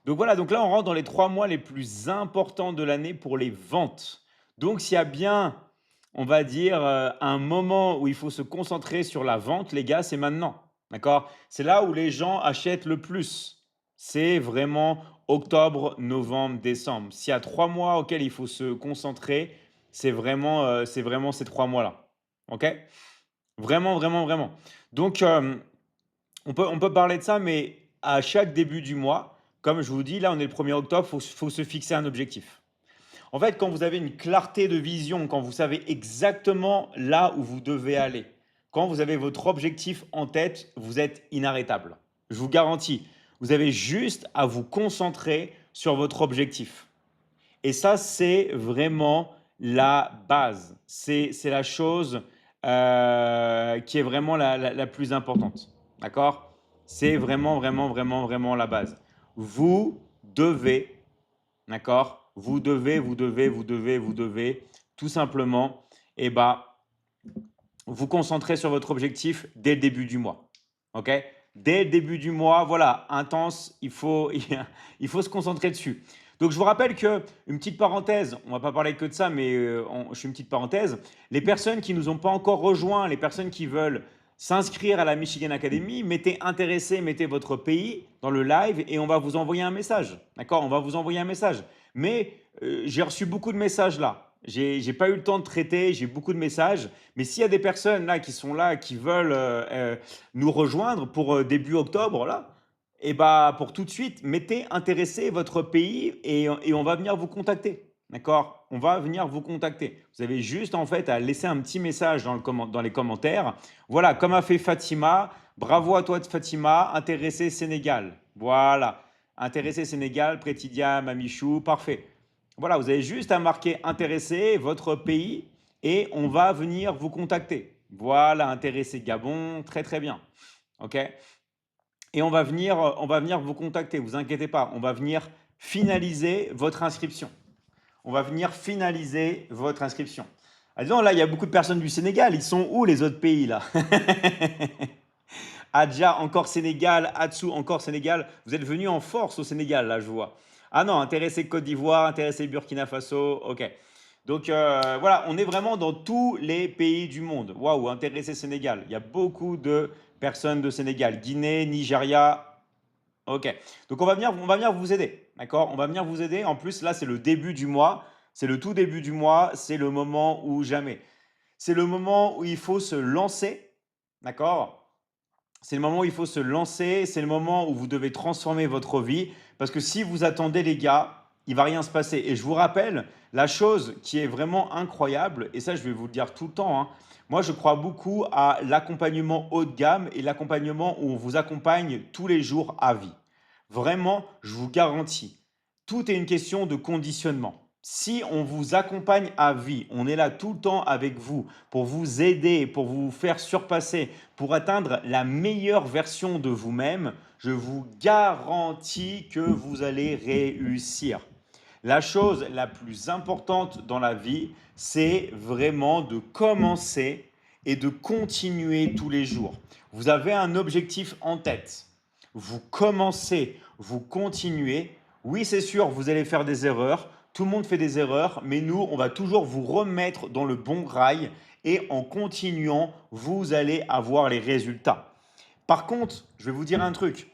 Donc voilà, donc là, on rentre dans les 3 mois les plus importants de l'année pour les ventes. Donc s'il y a bien, on va dire, un moment où il faut se concentrer sur la vente, les gars, c'est maintenant, d'accord? C'est là où les gens achètent le plus. C'est vraiment octobre, novembre, décembre. S'il y a 3 mois auxquels il faut se concentrer, c'est vraiment ces 3 mois-là, OK? Vraiment, vraiment, vraiment. Donc on peut parler de ça, mais à chaque début du mois, comme je vous dis, là, on est le 1er octobre, faut se fixer un objectif. En fait, quand vous avez une clarté de vision, quand vous savez exactement là où vous devez aller, quand vous avez votre objectif en tête, vous êtes inarrêtable. Je vous garantis, vous avez juste à vous concentrer sur votre objectif. Et ça, c'est vraiment la base. C'est la chose qui est vraiment la plus importante. D'accord? C'est vraiment, vraiment, vraiment, vraiment la base. Vous devez, d'accord? Vous devez tout simplement, eh ben, vous concentrer sur votre objectif dès le début du mois. OK? Dès le début du mois, voilà, intense, il faut se concentrer dessus. Donc je vous rappelle que une petite parenthèse, on va pas parler que de ça, mais je fais une petite parenthèse. Les personnes qui nous ont pas encore rejoints, les personnes qui veulent s'inscrire à la Michigan Academy, mettez intéressé, mettez votre pays dans le live et on va vous envoyer un message. D'accord? On va vous envoyer un message. Mais j'ai reçu beaucoup de messages là. J'ai pas eu le temps de traiter, j'ai beaucoup de messages. Mais s'il y a des personnes là qui sont là, qui veulent nous rejoindre pour début octobre, là, et bah pour tout de suite, mettez intéressé votre pays et on va venir vous contacter. D'accord? On va venir vous contacter. Vous avez juste en fait à laisser un petit message dans les commentaires. Voilà, comme a fait Fatima. Bravo à toi Fatima, intéressé Sénégal. Voilà, intéressé Sénégal, Prétidia, Mamichou, parfait. Voilà, vous avez juste à marquer intéressé, votre pays, et on va venir vous contacter. Voilà, intéressé Gabon, très très bien. OK? Et on va venir vous contacter, vous inquiétez pas, on va venir finaliser votre inscription. On va venir finaliser votre inscription. Ah, disons, là, il y a beaucoup de personnes du Sénégal. Ils sont où les autres pays là? Adja, encore Sénégal. Atsu, encore Sénégal. Vous êtes venus en force au Sénégal, là, je vois. Ah non, intéressé Côte d'Ivoire, intéressé Burkina Faso. Ok. Donc voilà, on est vraiment dans tous les pays du monde. Waouh, intéressé Sénégal. Il y a beaucoup de personnes de Sénégal. Guinée, Nigeria. Ok. Donc on va venir vous aider. D'accord? On va venir vous aider. En plus, là, c'est le début du mois. C'est le tout début du mois. C'est le moment où jamais. C'est le moment où il faut se lancer. D'accord? C'est le moment où il faut se lancer, c'est le moment où vous devez transformer votre vie. Parce que si vous attendez, les gars, il va rien se passer. Et je vous rappelle, la chose qui est vraiment incroyable, et ça je vais vous le dire tout le temps, hein, moi je crois beaucoup à l'accompagnement haut de gamme et l'accompagnement où on vous accompagne tous les jours à vie. Vraiment, je vous garantis, tout est une question de conditionnement. Si on vous accompagne à vie, on est là tout le temps avec vous pour vous aider, pour vous faire surpasser, pour atteindre la meilleure version de vous-même, je vous garantis que vous allez réussir. La chose la plus importante dans la vie, c'est vraiment de commencer et de continuer tous les jours. Vous avez un objectif en tête. Vous commencez, vous continuez. Oui, c'est sûr, vous allez faire des erreurs. Tout le monde fait des erreurs, mais nous, on va toujours vous remettre dans le bon rail et en continuant, vous allez avoir les résultats. Par contre, je vais vous dire un truc.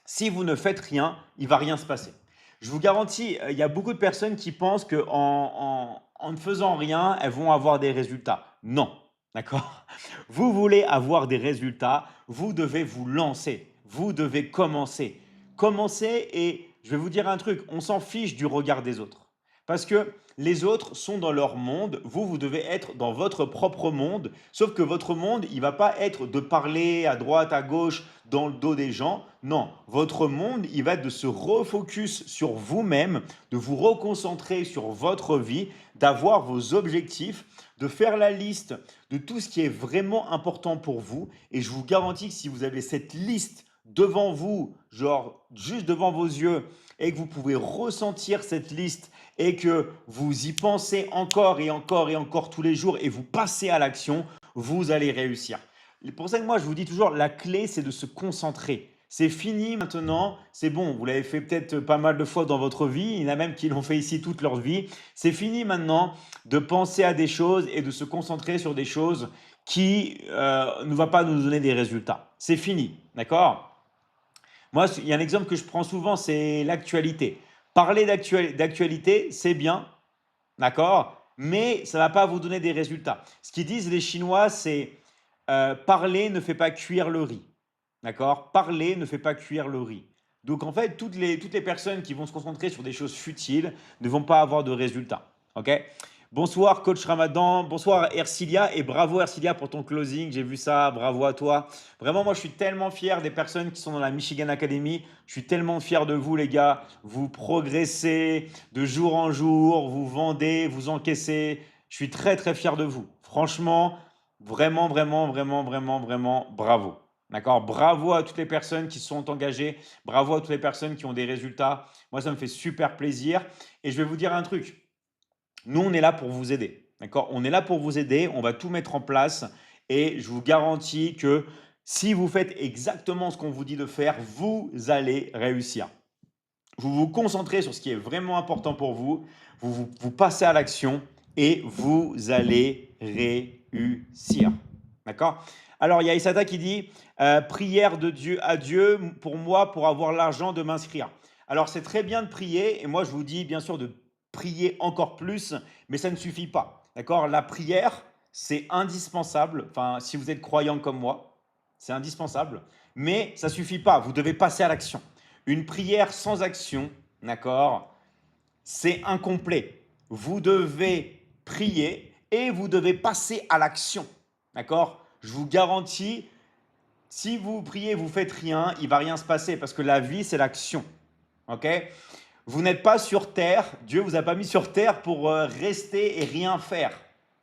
Si vous ne faites rien, il va rien se passer. Je vous garantis, il y a beaucoup de personnes qui pensent qu'en ne faisant rien, elles vont avoir des résultats. Non, d'accord? Vous voulez avoir des résultats, vous devez vous lancer, vous devez commencer. Commencer et je vais vous dire un truc, on s'en fiche du regard des autres. Parce que les autres sont dans leur monde, vous, vous devez être dans votre propre monde, sauf que votre monde, il ne va pas être de parler à droite, à gauche, dans le dos des gens. Non, votre monde, il va être de se refocus sur vous-même, de vous reconcentrer sur votre vie, d'avoir vos objectifs, de faire la liste de tout ce qui est vraiment important pour vous. Et je vous garantis que si vous avez cette liste devant vous, genre juste devant vos yeux, et que vous pouvez ressentir cette liste et que vous y pensez encore et encore et encore tous les jours et vous passez à l'action, vous allez réussir. C'est pour ça que moi, je vous dis toujours, la clé, c'est de se concentrer. C'est fini maintenant, c'est bon, vous l'avez fait peut-être pas mal de fois dans votre vie, il y en a même qui l'ont fait ici toute leur vie. C'est fini maintenant de penser à des choses et de se concentrer sur des choses qui ne vont pas nous donner des résultats. C'est fini, d'accord? Moi, il y a un exemple que je prends souvent, c'est l'actualité. Parler d'actualité, c'est bien, d'accord? Mais ça ne va pas vous donner des résultats. Ce qu'ils disent les Chinois, c'est parler ne fait pas cuire le riz. D'accord? Parler ne fait pas cuire le riz. Donc en fait, toutes les personnes qui vont se concentrer sur des choses futiles ne vont pas avoir de résultats. Ok? Bonsoir coach Ramadan, bonsoir Ercilia et bravo Ercilia pour ton closing, j'ai vu ça, bravo à toi. Vraiment, moi je suis tellement fier des personnes qui sont dans la Michigan Academy, je suis tellement fier de vous les gars, vous progressez de jour en jour, vous vendez, vous encaissez, je suis très très fier de vous. Franchement, vraiment, vraiment, vraiment, vraiment, vraiment, bravo. D'accord? Bravo à toutes les personnes qui se sont engagées. Bravo à toutes les personnes qui ont des résultats. Moi, ça me fait super plaisir. Et je vais vous dire un truc. Nous, on est là pour vous aider. D'accord? On est là pour vous aider. On va tout mettre en place. Et je vous garantis que si vous faites exactement ce qu'on vous dit de faire, vous allez réussir. Vous vous concentrez sur ce qui est vraiment important pour vous. Vous passez à l'action et vous allez réussir. D'accord? Alors, il y a Isata qui dit prière de Dieu à Dieu pour moi pour avoir l'argent de m'inscrire. Alors, c'est très bien de prier et moi, je vous dis bien sûr de prier encore plus, mais ça ne suffit pas. D'accord? La prière, c'est indispensable. Enfin, si vous êtes croyant comme moi, c'est indispensable, mais ça ne suffit pas. Vous devez passer à l'action. Une prière sans action, d'accord, c'est incomplet. Vous devez prier et vous devez passer à l'action. D'accord? Je vous garantis, si vous priez, vous faites rien, il va rien se passer parce que la vie, c'est l'action. Ok? Vous n'êtes pas sur terre, Dieu vous a pas mis sur terre pour rester et rien faire.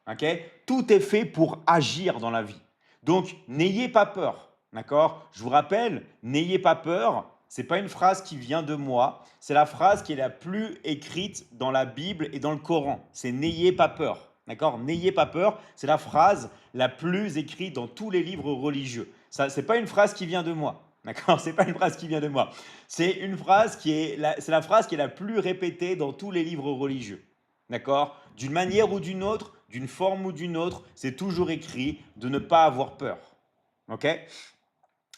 Ok? Tout est fait pour agir dans la vie. Donc, n'ayez pas peur. D'accord? Je vous rappelle, n'ayez pas peur. C'est pas une phrase qui vient de moi. C'est la phrase qui est la plus écrite dans la Bible et dans le Coran. C'est n'ayez pas peur. D'accord? N'ayez pas peur. C'est la phrase la plus écrite dans tous les livres religieux. Ça, c'est pas une phrase qui vient de moi. D'accord? C'est pas une phrase qui vient de moi. C'est une phrase c'est la phrase qui est la plus répétée dans tous les livres religieux. D'accord? D'une manière ou d'une autre, d'une forme ou d'une autre, c'est toujours écrit de ne pas avoir peur. Ok?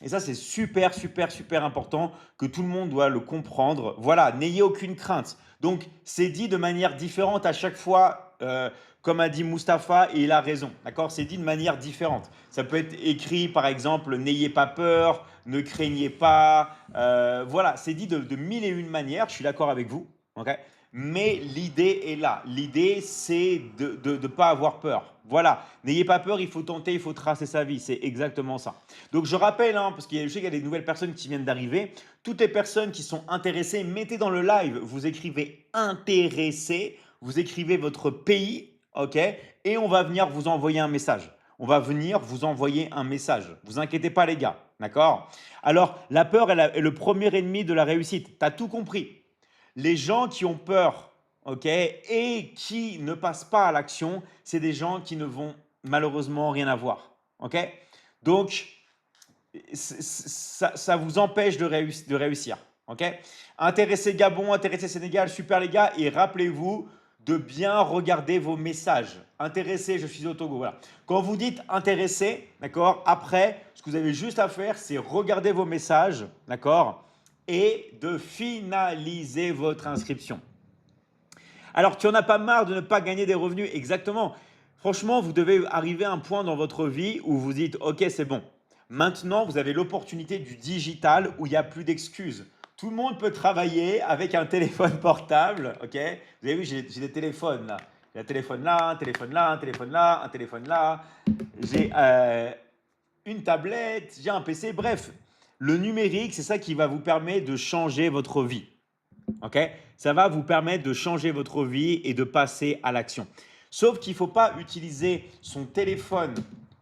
Et ça, c'est super, super, super important que tout le monde doit le comprendre. Voilà, n'ayez aucune crainte. Donc, c'est dit de manière différente à chaque fois, comme a dit Mustapha, et il a raison. D'accord? C'est dit de manière différente. Ça peut être écrit, par exemple, n'ayez pas peur, ne craignez pas. Voilà, c'est dit de mille et une manières. Je suis d'accord avec vous. Ok? Mais l'idée est là. L'idée, c'est de ne pas avoir peur. Voilà, n'ayez pas peur, il faut tenter, il faut tracer sa vie. C'est exactement ça. Donc je rappelle, hein, parce que je sais qu'il y a des nouvelles personnes qui viennent d'arriver, toutes les personnes qui sont intéressées, mettez dans le live, vous écrivez intéressé, vous écrivez votre pays, ok, et on va venir vous envoyer un message. On va venir vous envoyer un message. Vous inquiétez pas les gars, d'accord? Alors la peur est le premier ennemi de la réussite. Tu as tout compris. Les gens qui ont peur, ok, et qui ne passent pas à l'action, c'est des gens qui ne vont malheureusement rien avoir, ok? Donc ça vous empêche de réussir. Ok? Intéressez Gabon, intéressez Sénégal, super les gars. Et rappelez-vous de bien regarder vos messages. Intéressé, je suis au Togo. Voilà. Quand vous dites intéressé, d'accord, après, ce que vous avez juste à faire, c'est regarder vos messages, d'accord, et de finaliser votre inscription. Alors, tu en as pas marre de ne pas gagner des revenus? Exactement. Franchement, vous devez arriver à un point dans votre vie où vous dites, OK, c'est bon. Maintenant, vous avez l'opportunité du digital où il n'y a plus d'excuses. Tout le monde peut travailler avec un téléphone portable. OK? Vous avez vu, j'ai des téléphones là. J'ai un téléphone là, un téléphone là, un téléphone là, un téléphone là. J'ai une tablette, j'ai un PC. Bref, le numérique, c'est ça qui va vous permettre de changer votre vie. Ok? Ça va vous permettre de changer votre vie et de passer à l'action. Sauf qu'il ne faut pas utiliser son téléphone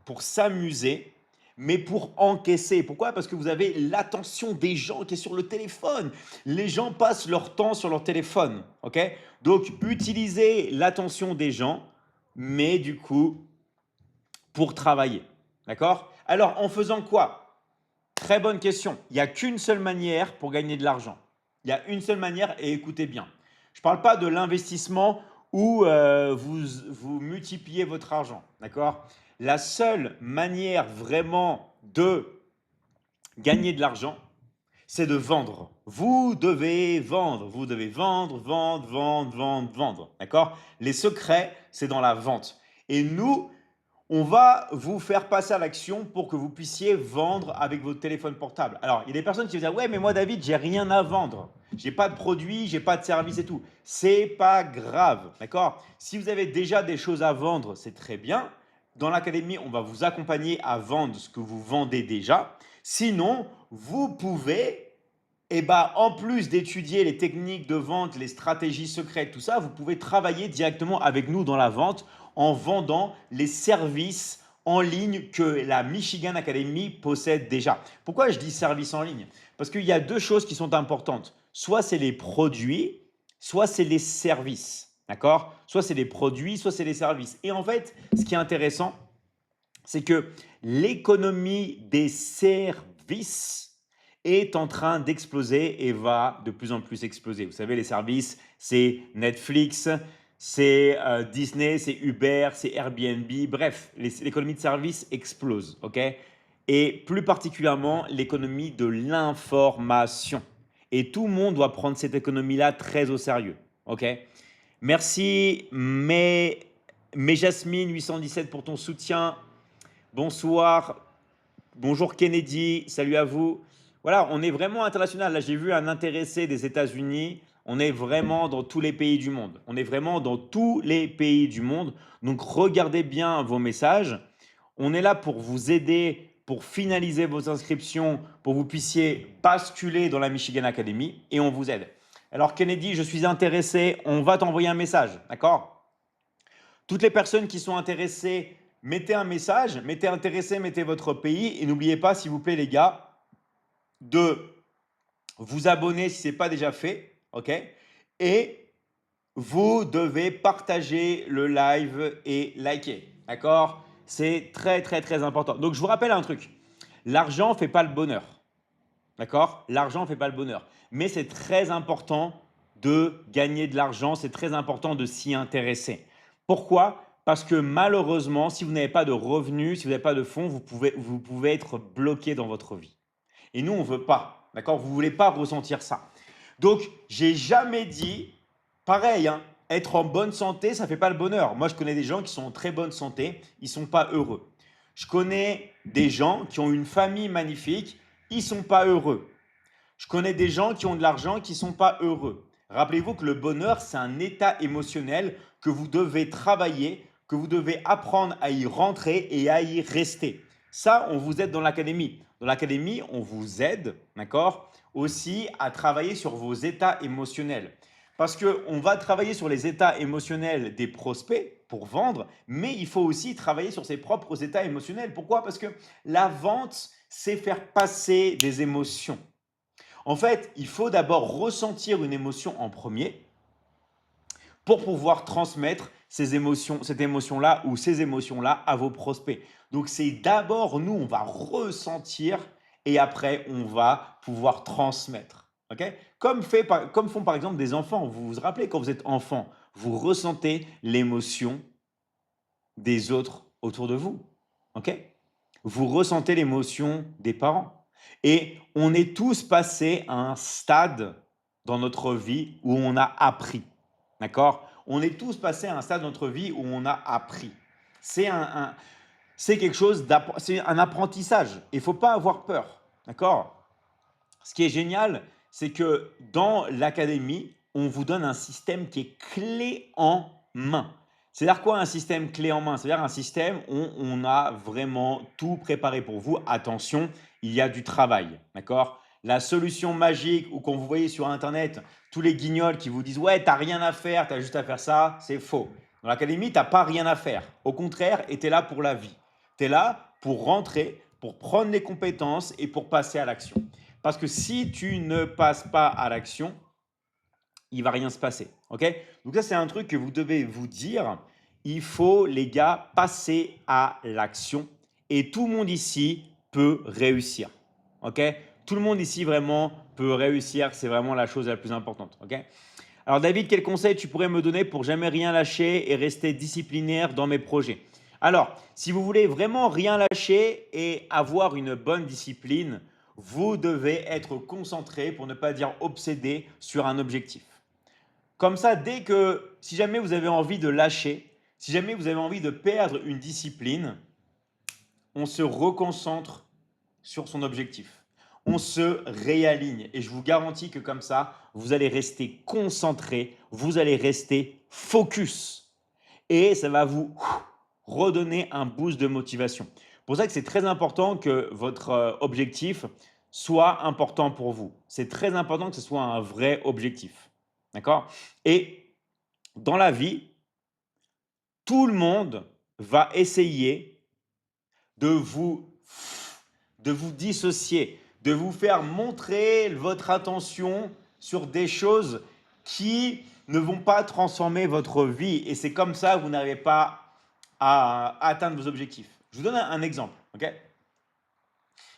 pour s'amuser, mais pour encaisser. Pourquoi? Parce que vous avez l'attention des gens qui est sur le téléphone. Les gens passent leur temps sur leur téléphone. Ok? Donc, utilisez l'attention des gens, mais du coup, pour travailler. D'accord? Alors, en faisant quoi? Très bonne question. Il n'y a qu'une seule manière pour gagner de l'argent. Il y a une seule manière et écoutez bien. Je ne parle pas de l'investissement où vous multipliez votre argent. D'accord? La seule manière vraiment de gagner de l'argent, c'est de vendre. Vous devez vendre. Vous devez vendre, vendre, vendre, vendre, vendre. D'accord? Les secrets, c'est dans la vente. Et nous, on va vous faire passer à l'action pour que vous puissiez vendre avec votre téléphone portable. Alors, il y a des personnes qui vont dire, ouais, mais moi, David, j'ai rien à vendre. J'ai pas de produit, j'ai pas de service et tout. C'est pas grave, d'accord? Si vous avez déjà des choses à vendre, c'est très bien. Dans l'académie, on va vous accompagner à vendre ce que vous vendez déjà. Sinon, vous pouvez en plus d'étudier les techniques de vente, les stratégies secrètes, tout ça, vous pouvez travailler directement avec nous dans la vente en vendant les services en ligne que la Michigan Academy possède déjà. Pourquoi je dis services en ligne? Parce qu'il y a deux choses qui sont importantes. Soit c'est les produits, soit c'est les services. D'accord? Soit c'est les produits, soit c'est les services. Et en fait, ce qui est intéressant, c'est que l'économie des services est en train d'exploser et va de plus en plus exploser. Vous savez, les services, c'est Netflix, c'est Disney, c'est Uber, c'est Airbnb. Bref, l'économie de services explose, ok? Et plus particulièrement, l'économie de l'information. Et tout le monde doit prendre cette économie-là très au sérieux, ok? Merci, mais Jasmine 817 pour ton soutien. Bonsoir, bonjour Kennedy, salut à vous. Voilà, on est vraiment international. Là, j'ai vu un intéressé des États-Unis. On est vraiment dans tous les pays du monde. On est vraiment dans tous les pays du monde. Donc, regardez bien vos messages. On est là pour vous aider, pour finaliser vos inscriptions, pour que vous puissiez basculer dans la Michigan Academy et on vous aide. Alors, Kennedy, je suis intéressé. On va t'envoyer un message, d'accord? Toutes les personnes qui sont intéressées, mettez un message, mettez intéressé, mettez votre pays et n'oubliez pas, s'il vous plaît, les gars, de vous abonner si ce n'est pas déjà fait, ok? Et vous devez partager le live et liker, d'accord? C'est très, très, très important. Donc, je vous rappelle un truc. L'argent ne fait pas le bonheur, d'accord? L'argent ne fait pas le bonheur. Mais c'est très important de gagner de l'argent, c'est très important de s'y intéresser. Pourquoi? Parce que malheureusement, si vous n'avez pas de revenus, si vous n'avez pas de fonds, vous pouvez être bloqué dans votre vie. Et nous, on ne veut pas, d'accord? Vous ne voulez pas ressentir ça. Donc, j'ai jamais dit, pareil, hein, être en bonne santé, ça ne fait pas le bonheur. Moi, je connais des gens qui sont en très bonne santé, ils ne sont pas heureux. Je connais des gens qui ont une famille magnifique, ils ne sont pas heureux. Je connais des gens qui ont de l'argent qui ne sont pas heureux. Rappelez-vous que le bonheur, c'est un état émotionnel que vous devez travailler, que vous devez apprendre à y rentrer et à y rester. Ça, on vous aide dans l'académie. Dans l'académie, on vous aide, d'accord, aussi à travailler sur vos états émotionnels. Parce qu'on va travailler sur les états émotionnels des prospects pour vendre, mais il faut aussi travailler sur ses propres états émotionnels. Pourquoi? Parce que la vente, c'est faire passer des émotions. En fait, il faut d'abord ressentir une émotion en premier pour pouvoir transmettre ces émotions, cette émotion-là ou ces émotions-là à vos prospects. Donc, c'est d'abord nous, on va ressentir et après, on va pouvoir transmettre. Okay? Comme font par exemple des enfants. Vous vous rappelez quand vous êtes enfant, vous ressentez l'émotion des autres autour de vous. Okay? Vous ressentez l'émotion des parents. Et on est tous passés à un stade dans notre vie où on a appris. D'accord? On est tous passés à un stade dans notre vie où on a appris. C'est c'est quelque chose, c'est un apprentissage. Il ne faut pas avoir peur. D'accord? Ce qui est génial, c'est que dans l'académie, on vous donne un système qui est clé en main. C'est-à-dire quoi un système clé en main? C'est-à-dire un système où on a vraiment tout préparé pour vous. Attention, il y a du travail, d'accord? La solution magique ou quand vous voyez sur Internet tous les guignols qui vous disent ouais, t'as rien à faire, t'as juste à faire ça, c'est faux. Dans l'académie, t'as pas rien à faire. Au contraire, et t'es là pour la vie. Tu es là pour rentrer, pour prendre les compétences et pour passer à l'action. Parce que si tu ne passes pas à l'action, il ne va rien se passer. Ok? Donc ça, c'est un truc que vous devez vous dire. Il faut, les gars, passer à l'action. Et tout le monde ici peut réussir. ok? Tout le monde ici vraiment peut réussir, c'est vraiment la chose la plus importante, ok? Alors David, quel conseil tu pourrais me donner pour jamais rien lâcher et rester disciplinaire dans mes projets? Alors, si vous voulez vraiment rien lâcher et avoir une bonne discipline, vous devez être concentré, pour ne pas dire obsédé, sur un objectif. Comme ça, si jamais vous avez envie de lâcher, si jamais vous avez envie de perdre une discipline, on se reconcentre sur son objectif. On se réaligne et je vous garantis que comme ça, vous allez rester concentré, vous allez rester focus et ça va vous redonner un boost de motivation. Pour ça que c'est très important que votre objectif soit important pour vous. C'est très important que ce soit un vrai objectif. D'accord? Et dans la vie, tout le monde va essayer de vous, de vous dissocier, de vous faire montrer votre attention sur des choses qui ne vont pas transformer votre vie. Et c'est comme ça que vous n'arrivez pas à atteindre vos objectifs. Je vous donne un exemple. Ok.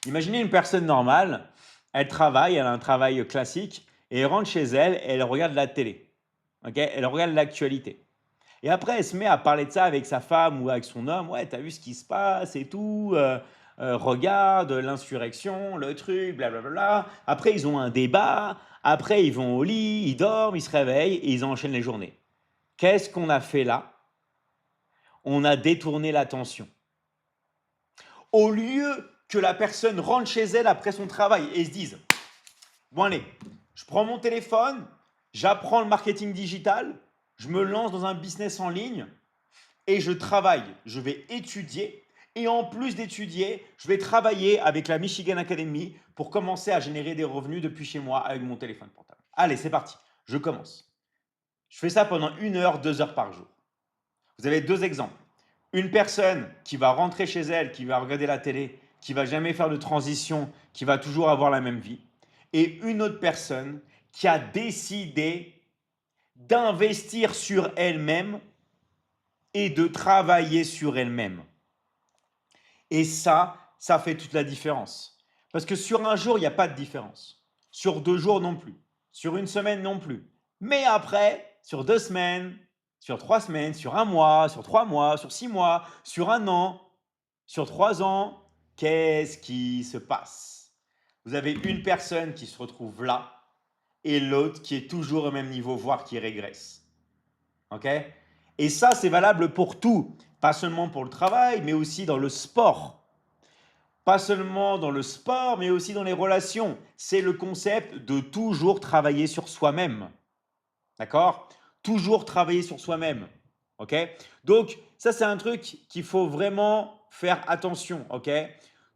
Imaginez une personne normale, elle travaille, elle a un travail classique, et elle rentre chez elle et elle regarde la télé. Ok. Elle regarde l'actualité. Et après, elle se met à parler de ça avec sa femme ou avec son homme. Ouais, t'as vu ce qui se passe et tout. Regarde l'insurrection, le truc, blablabla. Après, ils ont un débat. Après, ils vont au lit, ils dorment, ils se réveillent et ils enchaînent les journées. Qu'est-ce qu'on a fait là? On a détourné l'attention. Au lieu que la personne rentre chez elle après son travail et se dise, bon allez, je prends mon téléphone, j'apprends le marketing digital, je me lance dans un business en ligne, et je travaille, je vais étudier et en plus d'étudier, je vais travailler avec la Michigan Academy pour commencer à générer des revenus depuis chez moi avec mon téléphone portable. Allez, c'est parti, je commence. Je fais ça pendant 1 heure, 2 heures par jour. Vous avez deux exemples. Une personne qui va rentrer chez elle, qui va regarder la télé, qui va jamais faire de transition, qui va toujours avoir la même vie. Et une autre personne qui a décidé d'investir sur elle-même et de travailler sur elle-même. Et ça fait toute la différence. Parce que sur un jour, il n'y a pas de différence. Sur 2 jours non plus. Sur une semaine non plus. Mais après, sur 2 semaines, sur 3 semaines, sur un mois, sur 3 mois, sur 6 mois, sur un an, sur 3 ans, qu'est-ce qui se passe? Vous avez une personne qui se retrouve là et l'autre qui est toujours au même niveau, voire qui régresse. Ok? Et ça, c'est valable pour tout. Pas seulement pour le travail, mais aussi dans le sport. Pas seulement dans le sport, mais aussi dans les relations. C'est le concept de toujours travailler sur soi-même. D'accord? Toujours travailler sur soi-même. Ok? Donc, ça, c'est un truc qu'il faut vraiment faire attention. Ok?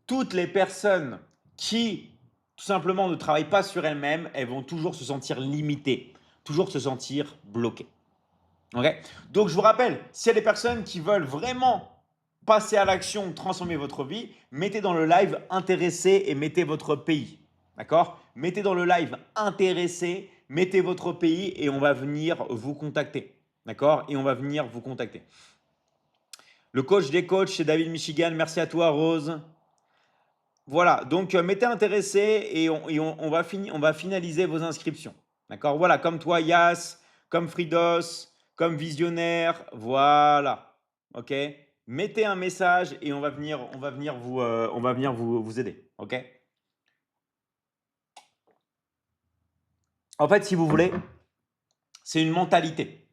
Toutes les personnes qui, tout simplement, ne travaillent pas sur elles-mêmes, elles vont toujours se sentir limitées, toujours se sentir bloquées. Ok. Donc, je vous rappelle, s'il y a des personnes qui veulent vraiment passer à l'action, transformer votre vie, mettez dans le live intéressé et mettez votre pays. D'accord? Mettez dans le live intéressé, mettez votre pays et on va venir vous contacter. D'accord? Et on va venir vous contacter. Le coach des coachs, c'est David Michigan. Merci à toi, Rose. Voilà, donc mettez intéressé et on va finaliser vos inscriptions. D'accord? Voilà, comme toi, Yas, comme Fridos, comme Visionnaire. Voilà. OK? Mettez un message et on va venir vous aider. OK? En fait, si vous voulez, c'est une mentalité.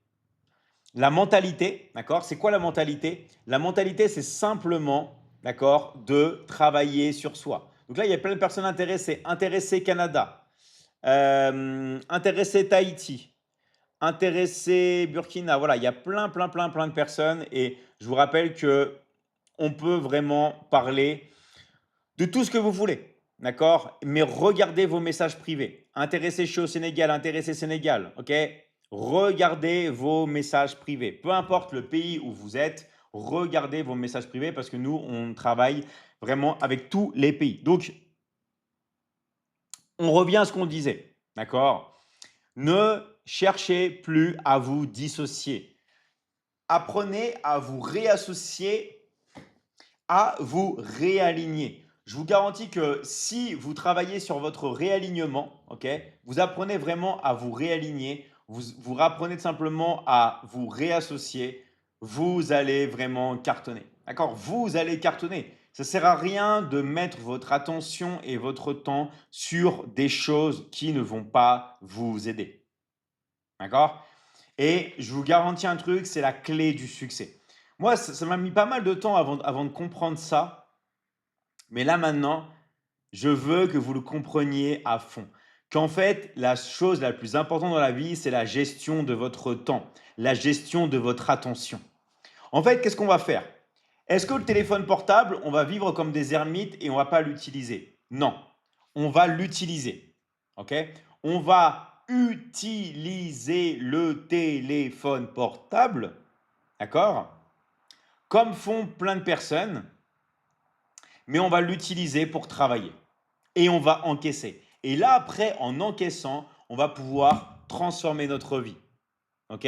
La mentalité, d'accord? C'est quoi la mentalité? La mentalité, c'est simplement, d'accord, de travailler sur soi. Donc là, il y a plein de personnes intéressées. Intéressé Canada, intéressé Tahiti, intéressé Burkina. Voilà, il y a plein de personnes. Et je vous rappelle que on peut vraiment parler de tout ce que vous voulez, d'accord? Mais regardez vos messages privés. Intéressé, je suis au Sénégal, intéressé Sénégal, ok? Regardez vos messages privés. Peu importe le pays où vous êtes, regardez vos messages privés parce que nous, on travaille vraiment avec tous les pays. Donc, on revient à ce qu'on disait, d'accord? Ne cherchez plus à vous dissocier. Apprenez à vous réassocier, à vous réaligner. Je vous garantis que si vous travaillez sur votre réalignement, ok, vous apprenez vraiment à vous réaligner, vous apprenez tout simplement à vous réassocier, vous allez vraiment cartonner. D'accord? Vous allez cartonner. Ça ne sert à rien de mettre votre attention et votre temps sur des choses qui ne vont pas vous aider. D'accord? Et je vous garantis un truc, c'est la clé du succès. Moi, ça m'a mis pas mal de temps avant de comprendre ça. Mais là maintenant, je veux que vous le compreniez à fond. Qu'en fait, la chose la plus importante dans la vie, c'est la gestion de votre temps, la gestion de votre attention. En fait, qu'est-ce qu'on va faire? Est-ce que le téléphone portable, on va vivre comme des ermites et on va pas l'utiliser? Non, on va l'utiliser. OK? On va utiliser le téléphone portable, d'accord? Comme font plein de personnes, mais on va l'utiliser pour travailler et on va encaisser. Et là, après, en encaissant, on va pouvoir transformer notre vie. OK?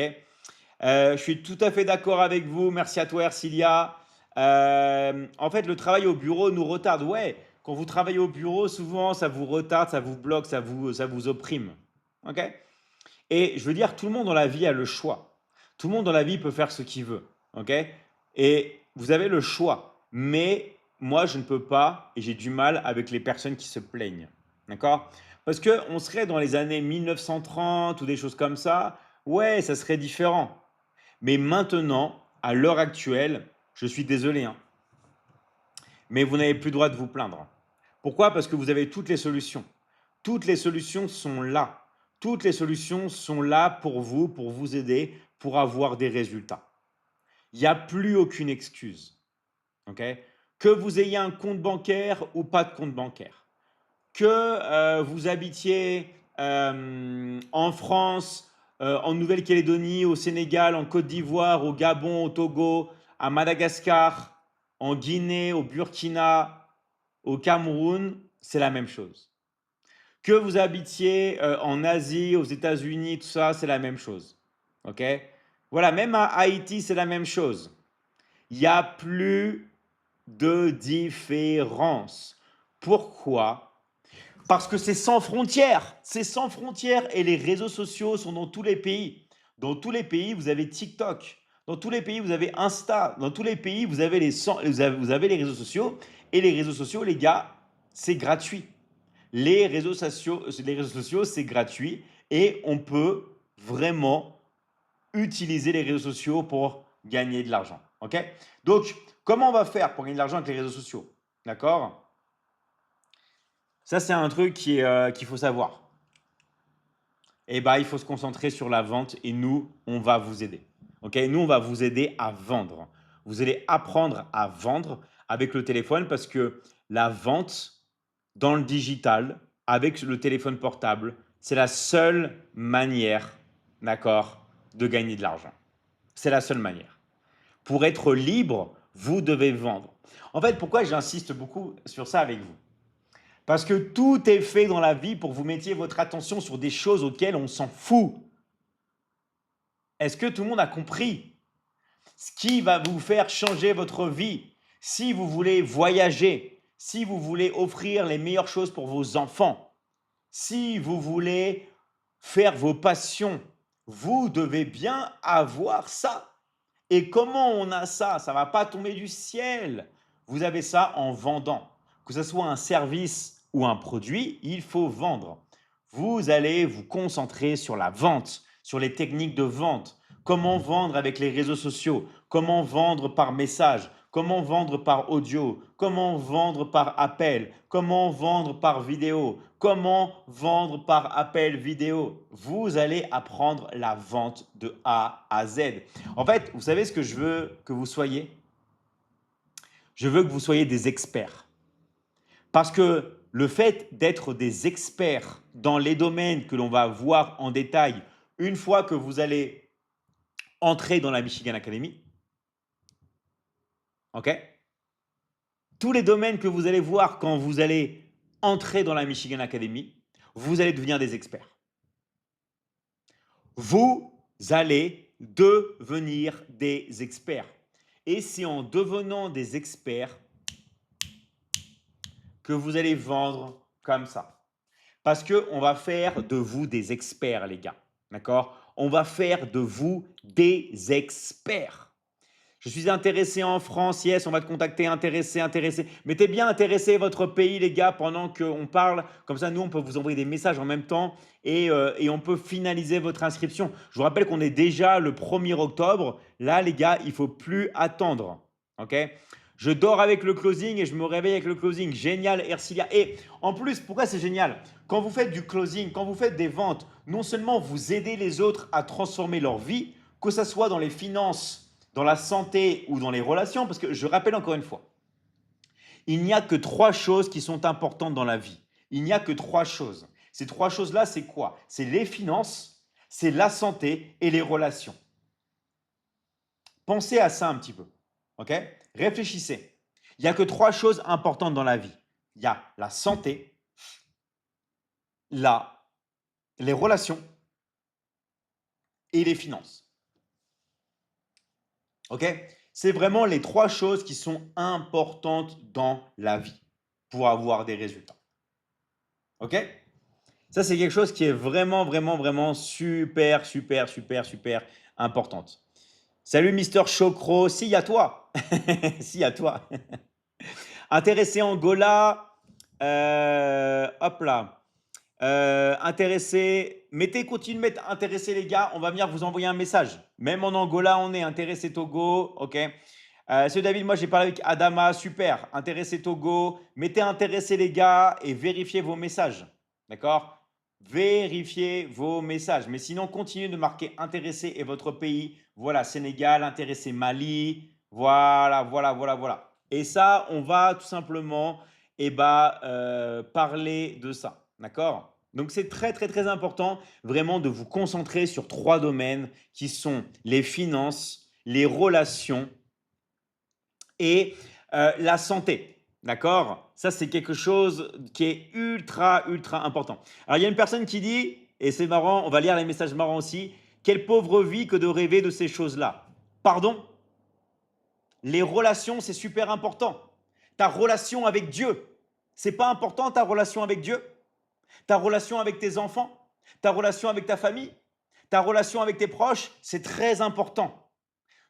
Je suis tout à fait d'accord avec vous. Merci à toi, Ercilia. En fait, le travail au bureau nous retarde. Ouais, quand vous travaillez au bureau, souvent, ça vous retarde, ça vous bloque, ça vous opprime. OK? Et je veux dire, tout le monde dans la vie a le choix. Tout le monde dans la vie peut faire ce qu'il veut. OK? Et vous avez le choix. Mais moi, je ne peux pas et j'ai du mal avec les personnes qui se plaignent. D'accord? Parce qu'on serait dans les années 1930 ou des choses comme ça. Ouais, ça serait différent. Mais maintenant, à l'heure actuelle, je suis désolé, hein, mais vous n'avez plus le droit de vous plaindre. Pourquoi? Parce que vous avez toutes les solutions. Toutes les solutions sont là. Toutes les solutions sont là pour vous aider, pour avoir des résultats. Il n'y a plus aucune excuse. Ok? Que vous ayez un compte bancaire ou pas de compte bancaire, que vous habitiez en France, en Nouvelle-Calédonie, au Sénégal, en Côte d'Ivoire, au Gabon, au Togo, à Madagascar, en Guinée, au Burkina, au Cameroun, c'est la même chose. Que vous habitiez en Asie, aux États-Unis, tout ça, c'est la même chose. OK? Voilà, même à Haïti, c'est la même chose. Il n'y a plus de différence. Pourquoi? Parce que c'est sans frontières. C'est sans frontières et les réseaux sociaux sont dans tous les pays. Dans tous les pays, vous avez TikTok. Dans tous les pays, vous avez Insta. Dans tous les pays, vous avez les réseaux sociaux. Et les réseaux sociaux, les gars, c'est gratuit. Les réseaux sociaux, c'est gratuit. Et on peut vraiment utiliser les réseaux sociaux pour gagner de l'argent. OK? Donc, comment on va faire pour gagner de l'argent avec les réseaux sociaux? D'accord? Ça, c'est un truc qu'il faut savoir. Eh ben, il faut se concentrer sur la vente et nous, on va vous aider. OK? Nous, on va vous aider à vendre. Vous allez apprendre à vendre avec le téléphone parce que la vente dans le digital, avec le téléphone portable, c'est la seule manière, d'accord, de gagner de l'argent. C'est la seule manière. Pour être libre, vous devez vendre. En fait, pourquoi j'insiste beaucoup sur ça avec vous? Parce que tout est fait dans la vie pour que vous mettiez votre attention sur des choses auxquelles on s'en fout. Est-ce que tout le monde a compris? Ce qui va vous faire changer votre vie, si vous voulez voyager, si vous voulez offrir les meilleures choses pour vos enfants, si vous voulez faire vos passions, vous devez bien avoir ça. Et comment on a ça? Ça ne va pas tomber du ciel. Vous avez ça en vendant. Que ce soit un service ou un produit, il faut vendre. Vous allez vous concentrer sur la vente, sur les techniques de vente. Comment vendre avec les réseaux sociaux? Comment vendre par message? Comment vendre par audio? Comment vendre par appel? Comment vendre par vidéo? Comment vendre par appel vidéo? Vous allez apprendre la vente de A à Z. En fait, vous savez ce que je veux que vous soyez? Je veux que vous soyez des experts. Parce que le fait d'être des experts dans les domaines que l'on va voir en détail une fois que vous allez entrer dans la Michigan Academy, ok? Tous les domaines que vous allez voir quand vous allez entrer dans la Michigan Academy, vous allez devenir des experts. Vous allez devenir des experts. Et c'est en devenant des experts que vous allez vendre comme ça. Parce qu'on va faire de vous des experts, les gars. D'accord? On va faire de vous des experts. Je suis intéressé en France, yes, on va te contacter, intéressé, intéressé. Mettez bien intéressé votre pays, les gars, pendant qu'on parle. Comme ça, nous, on peut vous envoyer des messages en même temps et on peut finaliser votre inscription. Je vous rappelle qu'on est déjà le 1er octobre. Là, les gars, il ne faut plus attendre. OK? Je dors avec le closing et je me réveille avec le closing. Génial, Ercilia. Et en plus, pourquoi c'est génial? Quand vous faites du closing, quand vous faites des ventes, non seulement vous aidez les autres à transformer leur vie, que ce soit dans les finances, dans la santé ou dans les relations, parce que je rappelle encore une fois, il n'y a que 3 choses qui sont importantes dans la vie. Il n'y a que 3 choses. Ces 3 choses-là, c'est quoi? C'est les finances, c'est la santé et les relations. Pensez à ça un petit peu. OK? Réfléchissez. Il n'y a que 3 choses importantes dans la vie. Il y a la santé, les relations et les finances. OK? C'est vraiment les 3 choses qui sont importantes dans la vie pour avoir des résultats. OK? Ça, c'est quelque chose qui est vraiment, vraiment, vraiment super, super, super, super importante. Salut Mister Chocro, si, à toi. Si, à toi. Intéressé Angola, hop là. Intéressé, continuez de mettre intéressé les gars, on va venir vous envoyer un message. Même en Angola, on est intéressé Togo, ok. Monsieur David, moi j'ai parlé avec Adama, super. Intéressé Togo, mettez intéressé les gars et vérifiez vos messages, d'accord? Vérifiez vos messages. Mais sinon, continuez de marquer intéressé et votre pays. Voilà, Sénégal, intéressé Mali. Voilà, voilà, voilà, voilà. Et ça, on va tout simplement parler de ça. D'accord? Donc, c'est très, très, très important vraiment de vous concentrer sur 3 domaines qui sont les finances, les relations et la santé. D'accord? Ça, c'est quelque chose qui est ultra, ultra important. Alors, il y a une personne qui dit, et c'est marrant, on va lire les messages marrants aussi, quelle pauvre vie que de rêver de ces choses-là. Pardon? Les relations, c'est super important. Ta relation avec Dieu, c'est pas important ta relation avec Dieu? Ta relation avec tes enfants, ta relation avec ta famille, ta relation avec tes proches, c'est très important.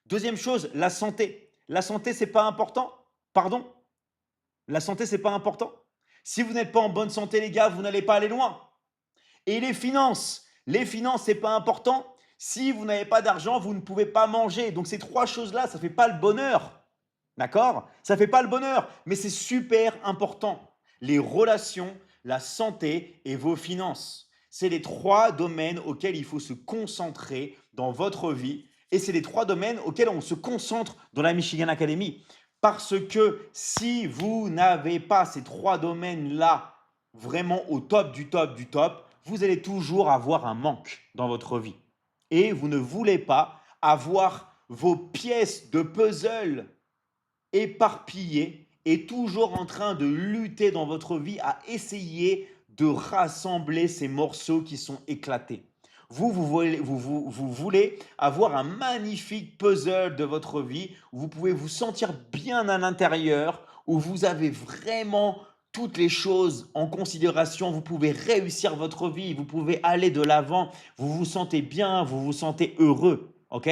Deuxième chose, la santé. La santé, c'est pas important? Pardon? La santé, c'est pas important? Si vous n'êtes pas en bonne santé, les gars, vous n'allez pas aller loin. Et les finances, c'est pas important? Si vous n'avez pas d'argent, vous ne pouvez pas manger. Donc ces 3 choses-là, ça ne fait pas le bonheur. D'accord? Ça ne fait pas le bonheur, mais c'est super important. Les relations, la santé et vos finances. C'est les 3 domaines auxquels il faut se concentrer dans votre vie. Et c'est les 3 domaines auxquels on se concentre dans la Michigan Academy. Parce que si vous n'avez pas ces 3 domaines-là vraiment au top du top du top, vous allez toujours avoir un manque dans votre vie. Et vous ne voulez pas avoir vos pièces de puzzle éparpillées et toujours en train de lutter dans votre vie à essayer de rassembler ces morceaux qui sont éclatés. Vous voulez avoir un magnifique puzzle de votre vie où vous pouvez vous sentir bien à l'intérieur, où vous avez vraiment toutes les choses en considération, vous pouvez réussir votre vie, vous pouvez aller de l'avant, vous vous sentez bien, vous vous sentez heureux, ok?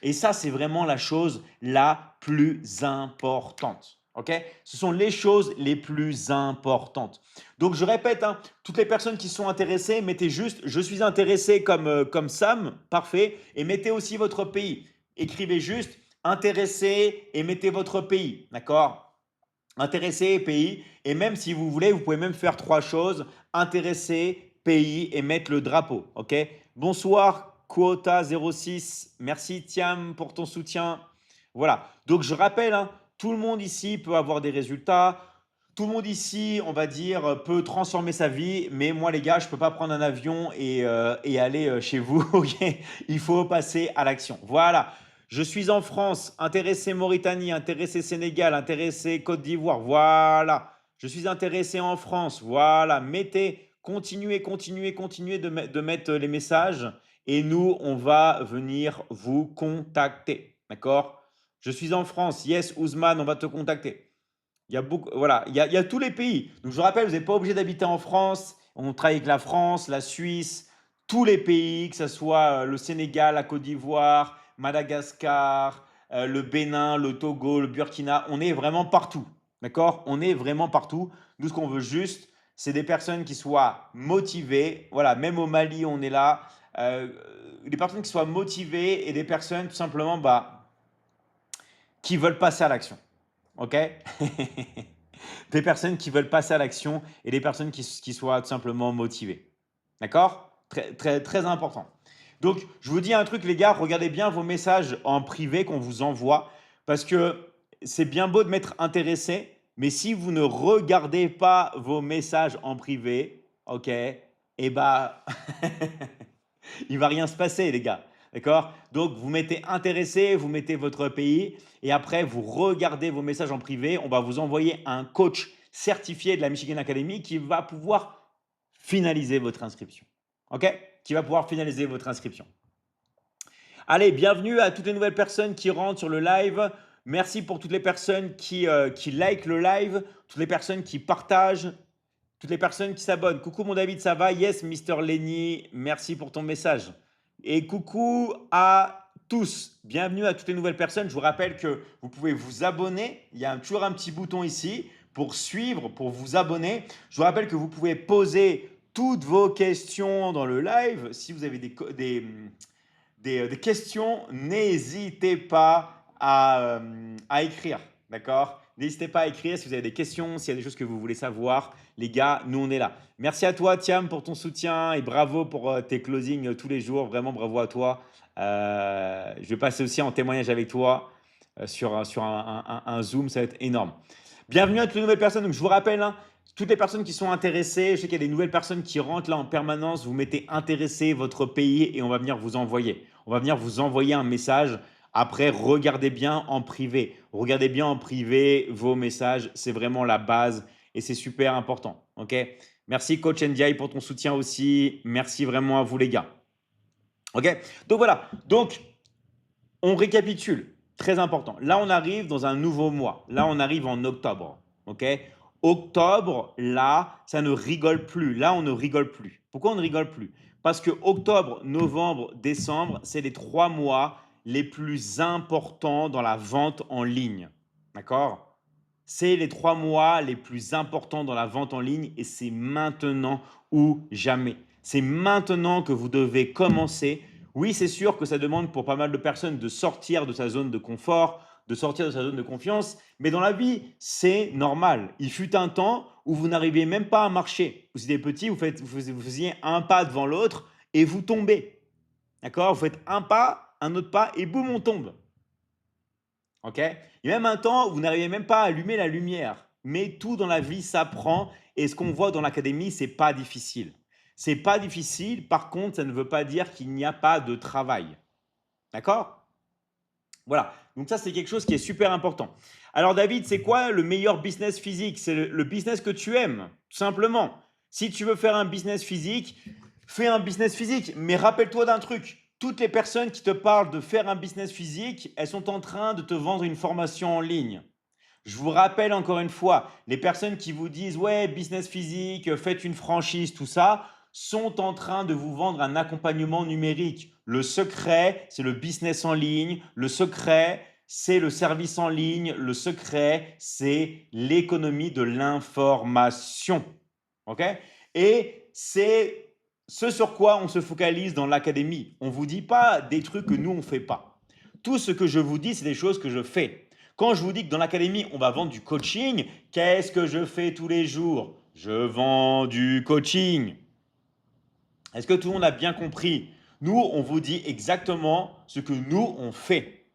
Et ça, c'est vraiment la chose la plus importante. Ok? Ce sont les choses les plus importantes. Donc, je répète, hein, toutes les personnes qui sont intéressées, mettez juste je suis intéressé comme Sam, parfait, et mettez aussi votre pays. Écrivez juste intéressé et mettez votre pays. D'accord? Intéressé, pays. Et même si vous voulez, vous pouvez même faire 3 choses intéressé, pays et mettre le drapeau. Ok? Bonsoir, Quota06. Merci, Tiam, pour ton soutien. Voilà. Donc, je rappelle, hein, tout le monde ici peut avoir des résultats. Tout le monde ici, on va dire, peut transformer sa vie. Mais moi, les gars, je ne peux pas prendre un avion et aller chez vous. Ok? Il faut passer à l'action. Voilà. Je suis en France, intéressé Mauritanie, intéressé Sénégal, intéressé Côte d'Ivoire. Voilà. Je suis intéressé en France. Voilà. Mettez, continuez, continuez, continuez de mettre les messages et nous, on va venir vous contacter. D'accord? Je suis en France. Yes, Ousmane, on va te contacter. Il y a beaucoup, voilà, il y a tous les pays. Donc, je vous rappelle, vous n'êtes pas obligé d'habiter en France. On travaille avec la France, la Suisse, tous les pays, que ce soit le Sénégal, la Côte d'Ivoire, Madagascar, le Bénin, le Togo, le Burkina. On est vraiment partout. D'accord? On est vraiment partout. Nous, ce qu'on veut juste, c'est des personnes qui soient motivées. Voilà, même au Mali, on est là. Des personnes qui soient motivées et des personnes tout simplement qui veulent passer à l'action. OK? Des personnes qui veulent passer à l'action et des personnes qui soient tout simplement motivées. D'accord? Très, très, très important. Donc, je vous dis un truc, les gars, regardez bien vos messages en privé qu'on vous envoie parce que c'est bien beau de m'être intéressé, mais si vous ne regardez pas vos messages en privé, OK, eh bah, il va rien se passer, les gars. D'accord? Donc, vous mettez intéressé, vous mettez votre pays et après, vous regardez vos messages en privé. On va vous envoyer un coach certifié de la Michigan Academy qui va pouvoir finaliser votre inscription. OK? Qui va pouvoir finaliser votre inscription. Allez, bienvenue à toutes les nouvelles personnes qui rentrent sur le live. Merci pour toutes les personnes qui like le live, toutes les personnes qui partagent, toutes les personnes qui s'abonnent. Coucou mon David, ça va? Yes, Mister Lenny, merci pour ton message. Et coucou à tous. Bienvenue à toutes les nouvelles personnes. Je vous rappelle que vous pouvez vous abonner. Il y a toujours un petit bouton ici pour suivre, pour vous abonner. Je vous rappelle que vous pouvez poser toutes vos questions dans le live. Si vous avez des questions, n'hésitez pas à écrire. D'accord? N'hésitez pas à écrire si vous avez des questions, s'il y a des choses que vous voulez savoir. Les gars, nous, on est là. Merci à toi, Thiam, pour ton soutien et bravo pour tes closings tous les jours. Vraiment, bravo à toi. Je vais passer aussi en témoignage avec toi sur un Zoom. Ça va être énorme. Bienvenue à toutes les nouvelles personnes. Donc, je vous rappelle, hein, toutes les personnes qui sont intéressées, je sais qu'il y a des nouvelles personnes qui rentrent là en permanence. Vous mettez intéressé votre pays et on va venir vous envoyer. On va venir vous envoyer un message. Après, regardez bien en privé. Regardez bien en privé vos messages. C'est vraiment la base et c'est super important. OK? Merci Coach Ndiaye pour ton soutien aussi. Merci vraiment à vous les gars. OK? Donc voilà. Donc, on récapitule. Très important. Là, on arrive dans un nouveau mois. Là, on arrive en octobre. OK? Octobre, là, ça ne rigole plus. Là, on ne rigole plus. Pourquoi on ne rigole plus? Parce que octobre, novembre, décembre, c'est les 3 mois les plus importants dans la vente en ligne. D'accord? C'est les 3 mois les plus importants dans la vente en ligne et c'est maintenant ou jamais. C'est maintenant que vous devez commencer. Oui, c'est sûr que ça demande pour pas mal de personnes de sortir de sa zone de confort, de sortir de sa zone de confiance, mais dans la vie, c'est normal. Il fut un temps où vous n'arriviez même pas à marcher. Vous étiez petit, vous faisiez un pas devant l'autre et vous tombez. D'accord? Vous faites un pas, un autre pas et boum, on tombe. OK? Il y a même un temps où vous n'arrivez même pas à allumer la lumière. Mais tout dans la vie s'apprend et ce qu'on voit dans l'académie, c'est pas difficile. C'est pas difficile, par contre, ça ne veut pas dire qu'il n'y a pas de travail. D'accord? Voilà. Donc ça, c'est quelque chose qui est super important. Alors David, c'est quoi le meilleur business physique? C'est le business que tu aimes, tout simplement. Si tu veux faire un business physique, fais un business physique. Mais rappelle-toi d'un truc. Toutes les personnes qui te parlent de faire un business physique, elles sont en train de te vendre une formation en ligne. Je vous rappelle encore une fois, les personnes qui vous disent ouais, business physique, faites une franchise, tout ça, sont en train de vous vendre un accompagnement numérique. Le secret, c'est le business en ligne. Le secret, c'est le service en ligne. Le secret, c'est l'économie de l'information. OK? Et c'est ce sur quoi on se focalise dans l'académie. On ne vous dit pas des trucs que nous, on ne fait pas. Tout ce que je vous dis, c'est des choses que je fais. Quand je vous dis que dans l'académie, on va vendre du coaching, qu'est-ce que je fais tous les jours? Je vends du coaching. Est-ce que tout le monde a bien compris? Nous, on vous dit exactement ce que nous, on fait.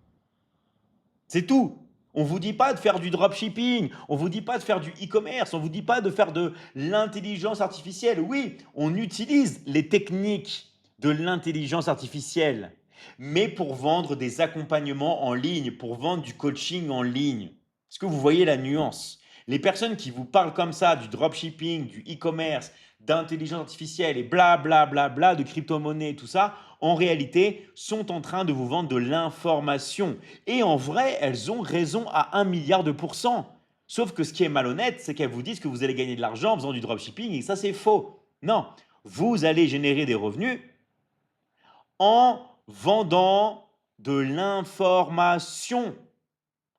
C'est tout. On ne vous dit pas de faire du dropshipping, on ne vous dit pas de faire du e-commerce, on ne vous dit pas de faire de l'intelligence artificielle. Oui, on utilise les techniques de l'intelligence artificielle, mais pour vendre des accompagnements en ligne, pour vendre du coaching en ligne. Est-ce que vous voyez la nuance? Les personnes qui vous parlent comme ça du dropshipping, du e-commerce, d'intelligence artificielle et bla bla bla bla, de crypto-monnaie, tout ça, en réalité, sont en train de vous vendre de l'information. Et en vrai, elles ont raison à 1 milliard de pourcents. Sauf que ce qui est malhonnête, c'est qu'elles vous disent que vous allez gagner de l'argent en faisant du dropshipping et ça, c'est faux. Non, vous allez générer des revenus en vendant de l'information,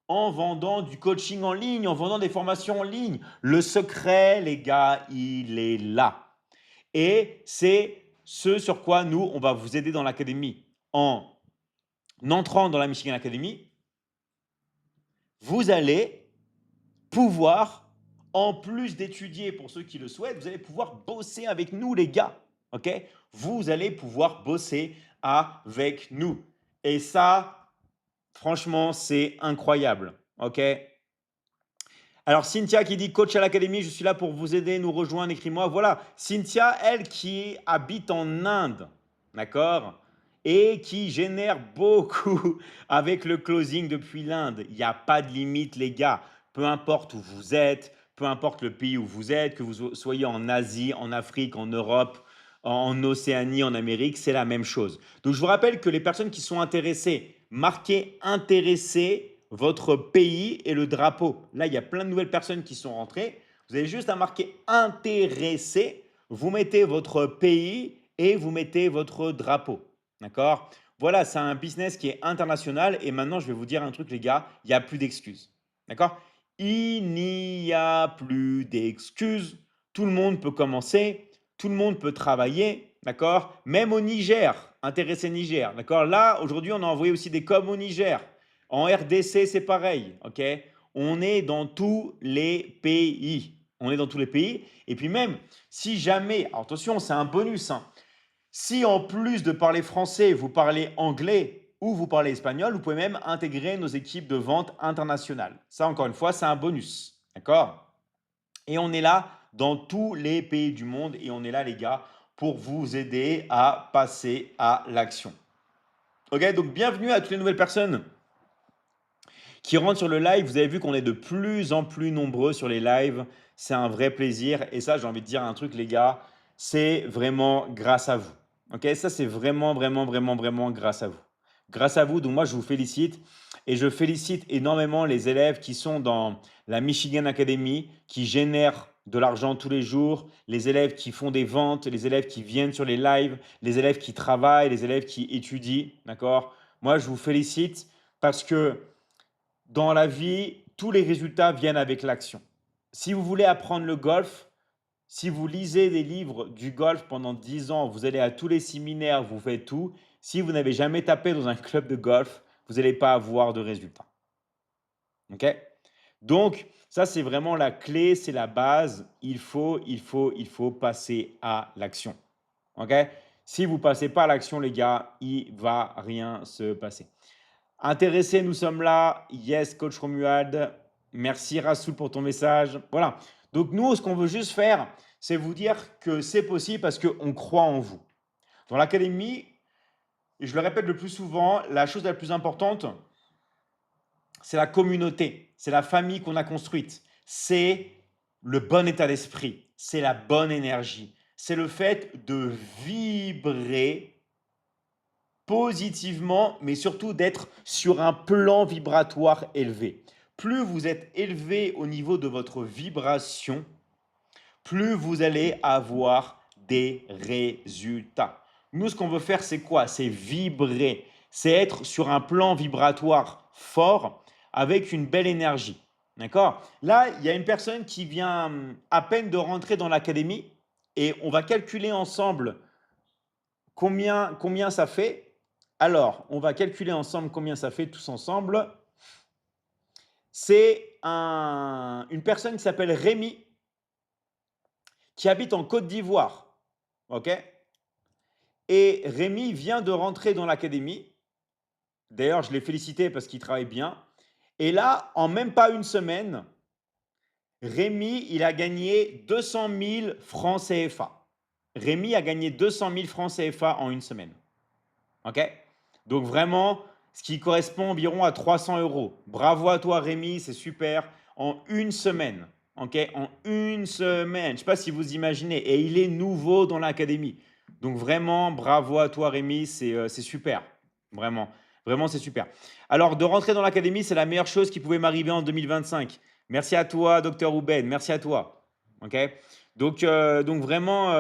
en vendant du coaching en ligne, en vendant des formations en ligne. Le secret, les gars, il est là. Et c'est ce sur quoi nous, on va vous aider dans l'académie. En entrant dans la Michigan Academy, vous allez pouvoir, en plus d'étudier pour ceux qui le souhaitent, vous allez pouvoir bosser avec nous, les gars. OK? Vous allez pouvoir bosser avec nous. Et ça, franchement, c'est incroyable. OK? Alors, Cynthia qui dit coach à l'académie, je suis là pour vous aider, nous rejoindre, écris-moi. Voilà, Cynthia, elle qui habite en Inde, d'accord, et qui génère beaucoup avec le closing depuis l'Inde. Il n'y a pas de limite, les gars. Peu importe où vous êtes, peu importe le pays où vous êtes, que vous soyez en Asie, en Afrique, en Europe, en Océanie, en Amérique, c'est la même chose. Donc, je vous rappelle que les personnes qui sont intéressées, marquez intéressé votre pays et le drapeau. Là, il y a plein de nouvelles personnes qui sont rentrées. Vous avez juste à marquer intéressé. Vous mettez votre pays et vous mettez votre drapeau. D'accord? Voilà, c'est un business qui est international. Et maintenant, je vais vous dire un truc, les gars, il n'y a plus d'excuses. D'accord? Il n'y a plus d'excuses. Tout le monde peut commencer. Tout le monde peut travailler. D'accord? Même au Niger, intéressé Niger. D'accord? Là, aujourd'hui, on a envoyé aussi des coms au Niger. En RDC, c'est pareil. OK? On est dans tous les pays. On est dans tous les pays. Et puis même, si jamais, alors attention, c'est un bonus, hein. Si en plus de parler français, vous parlez anglais ou vous parlez espagnol, vous pouvez même intégrer nos équipes de vente internationales. Ça, encore une fois, c'est un bonus. D'accord? Et on est là dans tous les pays du monde et on est là, les gars, pour vous aider à passer à l'action. Ok, donc bienvenue à toutes les nouvelles personnes qui rentrent sur le live. Vous avez vu qu'on est de plus en plus nombreux sur les lives. C'est un vrai plaisir. Et ça, j'ai envie de dire un truc, les gars, c'est vraiment grâce à vous. Ok, ça, c'est vraiment, vraiment, vraiment, vraiment grâce à vous. Grâce à vous, donc moi, je vous félicite. Et je félicite énormément les élèves qui sont dans la Michigan Academy, qui génèrent de l'argent tous les jours, les élèves qui font des ventes, les élèves qui viennent sur les lives, les élèves qui travaillent, les élèves qui étudient. D'accord? Moi, je vous félicite parce que dans la vie, tous les résultats viennent avec l'action. Si vous voulez apprendre le golf, si vous lisez des livres du golf pendant 10 ans, vous allez à tous les séminaires, vous faites tout. Si vous n'avez jamais tapé dans un club de golf, vous n'allez pas avoir de résultats. OK? Donc, ça, c'est vraiment la clé, c'est la base. Il faut passer à l'action. OK? Si vous ne passez pas à l'action, les gars, il ne va rien se passer. Intéressé, nous sommes là. Yes, coach Romuald. Merci Rassoul pour ton message. Voilà. Donc nous, ce qu'on veut juste faire, c'est vous dire que c'est possible parce qu'on croit en vous. Dans l'académie, et je le répète le plus souvent, la chose la plus importante, c'est la communauté, c'est la famille qu'on a construite, c'est le bon état d'esprit, c'est la bonne énergie, c'est le fait de vibrer positivement, mais surtout d'être sur un plan vibratoire élevé. Plus vous êtes élevé au niveau de votre vibration, plus vous allez avoir des résultats. Nous, ce qu'on veut faire, c'est quoi? C'est vibrer, c'est être sur un plan vibratoire fort avec une belle énergie. D'accord? Là, il y a une personne qui vient à peine de rentrer dans l'académie et on va calculer ensemble combien ça fait. Alors, on va calculer ensemble combien ça fait tous ensemble. C'est une personne qui s'appelle Rémi, qui habite en Côte d'Ivoire. OK? Et Rémi vient de rentrer dans l'académie. D'ailleurs, je l'ai félicité parce qu'il travaille bien. Et là, en même pas une semaine, Rémi, il a gagné 200 000 francs CFA. Rémi a gagné 200 000 francs CFA en une semaine. OK? Donc vraiment, ce qui correspond environ à 300 euros. Bravo à toi, Rémi, c'est super. En une semaine. OK? En une semaine. Je ne sais pas si vous imaginez. Et il est nouveau dans l'académie. Donc vraiment, bravo à toi, Rémi, c'est super. Vraiment. Vraiment, c'est super. Alors, de rentrer dans l'académie, c'est la meilleure chose qui pouvait m'arriver en 2025. Merci à toi, docteur Ruben. Merci à toi. OK? Donc vraiment,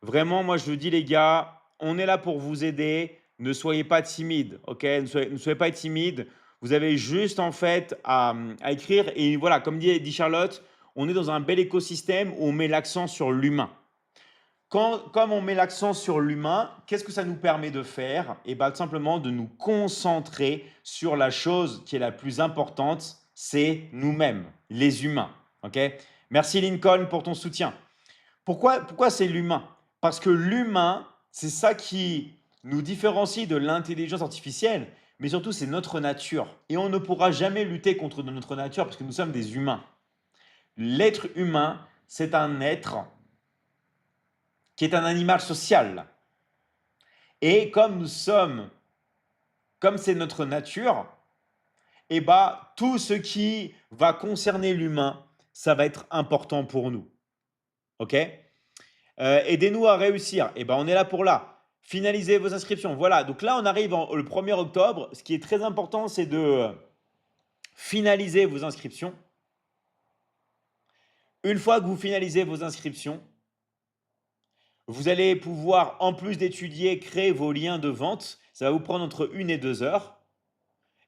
vraiment, moi, je vous dis, les gars, on est là pour vous aider. Ne soyez pas timides. OK? Ne soyez pas timides. Vous avez juste, en fait, à écrire. Et voilà, comme dit Charlotte, on est dans un bel écosystème où on met l'accent sur l'humain. Comme on met l'accent sur l'humain, qu'est-ce que ça nous permet de faire? Et bien, tout simplement de nous concentrer sur la chose qui est la plus importante, c'est nous-mêmes, les humains. Ok? Merci Lincoln pour ton soutien. Pourquoi c'est l'humain? Parce que l'humain, c'est ça qui nous différencie de l'intelligence artificielle, mais surtout c'est notre nature. Et on ne pourra jamais lutter contre notre nature parce que nous sommes des humains. L'être humain, c'est un être qui est un animal social. Et comme c'est notre nature, et bah, tout ce qui va concerner l'humain, ça va être important pour nous. OK? Aidez-nous à réussir. Et ben, on est là pour là. Finalisez vos inscriptions. Voilà. Donc là, on arrive le 1er octobre. Ce qui est très important, c'est de finaliser vos inscriptions. Une fois que vous finalisez vos inscriptions, vous allez pouvoir, en plus d'étudier, créer vos liens de vente. Ça va vous prendre entre 1 et 2 heures.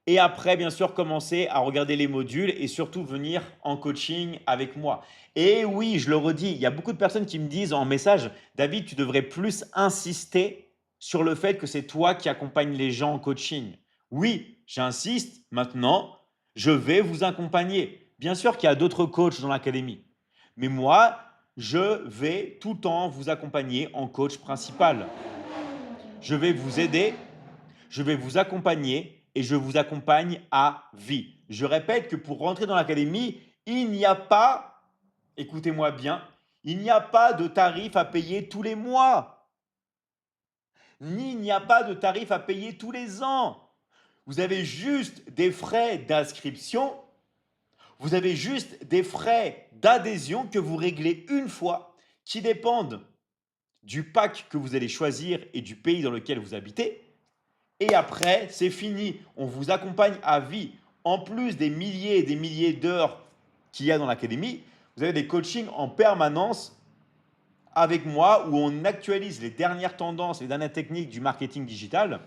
Et après, bien sûr, commencer à regarder les modules et surtout venir en coaching avec moi. Et oui, je le redis, il y a beaucoup de personnes qui me disent en message, David, tu devrais plus insister sur le fait que c'est toi qui accompagnes les gens en coaching. Oui, j'insiste. Maintenant, je vais vous accompagner. Bien sûr qu'il y a d'autres coachs dans l'académie. Mais moi, je vais tout le temps vous accompagner en coach principal. Je vais vous aider, je vais vous accompagner et je vous accompagne à vie. Je répète que pour rentrer dans l'académie, il n'y a pas, écoutez-moi bien, il n'y a pas de tarif à payer tous les mois, ni il n'y a pas de tarif à payer tous les ans. Vous avez juste des frais d'inscription, vous avez juste des frais d'adhésion que vous réglez une fois, qui dépendent du pack que vous allez choisir et du pays dans lequel vous habitez. Et après, c'est fini. On vous accompagne à vie. En plus des milliers et des milliers d'heures qu'il y a dans l'académie, vous avez des coachings en permanence avec moi où on actualise les dernières tendances, les dernières techniques du marketing digital,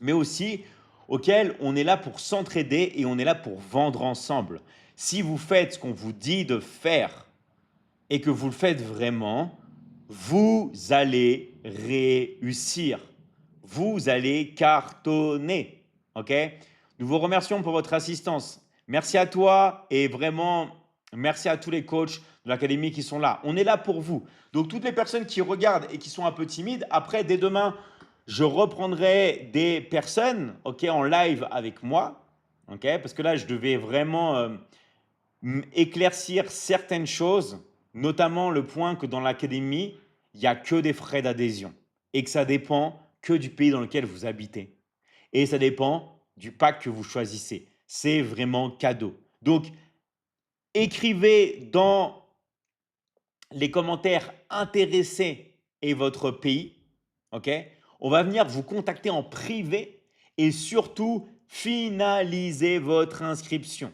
mais aussi auquel on est là pour s'entraider et on est là pour vendre ensemble. Si vous faites ce qu'on vous dit de faire et que vous le faites vraiment, vous allez réussir. Vous allez cartonner. OK? Nous vous remercions pour votre assistance. Merci à toi et vraiment merci à tous les coachs de l'académie qui sont là. On est là pour vous. Donc toutes les personnes qui regardent et qui sont un peu timides, après dès demain, je reprendrai des personnes, OK, en live avec moi. OK? Parce que là, je devais vraiment éclaircir certaines choses, notamment le point que dans l'académie, il n'y a que des frais d'adhésion et que ça dépend que du pays dans lequel vous habitez. Et ça dépend du pack que vous choisissez. C'est vraiment cadeau. Donc, écrivez dans les commentaires intéressés et votre pays. OK? On va venir vous contacter en privé et surtout finaliser votre inscription.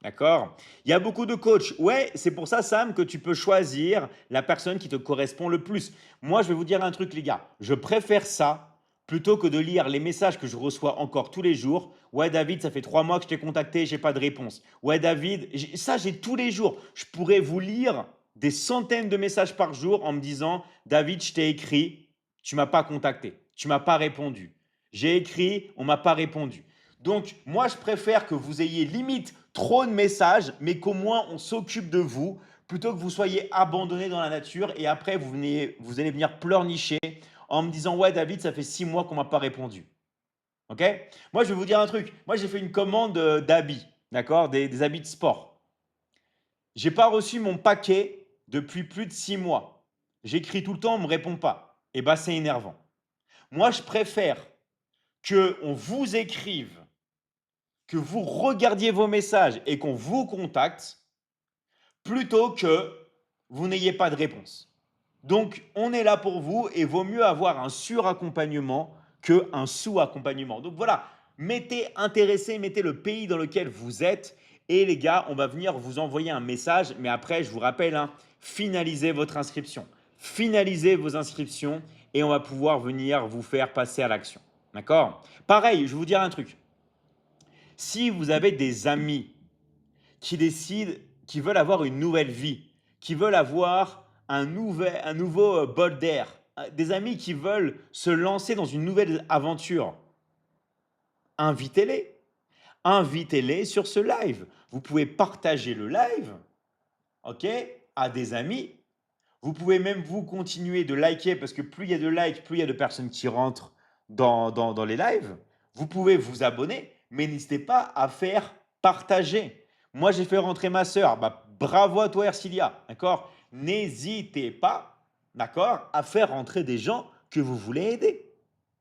D'accord? Il y a beaucoup de coachs. Ouais, c'est pour ça, Sam, que tu peux choisir la personne qui te correspond le plus. Moi, je vais vous dire un truc, les gars. Je préfère ça plutôt que de lire les messages que je reçois encore tous les jours. Ouais, David, ça fait 3 mois que je t'ai contacté, j'ai pas de réponse. Ouais, David, ça, j'ai tous les jours. Je pourrais vous lire des centaines de messages par jour en me disant, David, je t'ai écrit, tu m'as pas contacté, tu m'as pas répondu. J'ai écrit, on m'a pas répondu. Donc, moi, je préfère que vous ayez limite trop de messages, mais qu'au moins on s'occupe de vous, plutôt que vous soyez abandonné dans la nature et après vous allez venir pleurnicher en me disant ouais David, ça fait 6 mois qu'on m'a pas répondu. Ok? Moi, je vais vous dire un truc. Moi, j'ai fait une commande d'habits, d'accord, des habits de sport. J'ai pas reçu mon paquet depuis plus de 6 mois. J'écris tout le temps, on me répond pas. Et bah, c'est énervant. Moi, je préfère que on vous écrive, que vous regardiez vos messages et qu'on vous contacte plutôt que vous n'ayez pas de réponse. Donc, on est là pour vous et vaut mieux avoir un suraccompagnement qu'un sous-accompagnement. Donc voilà, mettez intéressé, mettez le pays dans lequel vous êtes et les gars, on va venir vous envoyer un message. Mais après, je vous rappelle, hein, finalisez votre inscription. Finalisez vos inscriptions et on va pouvoir venir vous faire passer à l'action. D'accord? Pareil, je vais vous dire un truc. Si vous avez des amis qui décident, qui veulent avoir une nouvelle vie, qui veulent avoir un nouveau bol d'air, des amis qui veulent se lancer dans une nouvelle aventure, invitez-les. Invitez-les sur ce live. Vous pouvez partager le live, ok, à des amis. Vous pouvez même vous continuer de liker parce que plus il y a de likes, plus il y a de personnes qui rentrent dans les lives. Vous pouvez vous abonner, mais n'hésitez pas à faire partager. Moi, j'ai fait rentrer ma sœur. Bah, bravo à toi, Ercilia. D'accord? N'hésitez pas, d'accord, à faire rentrer des gens que vous voulez aider.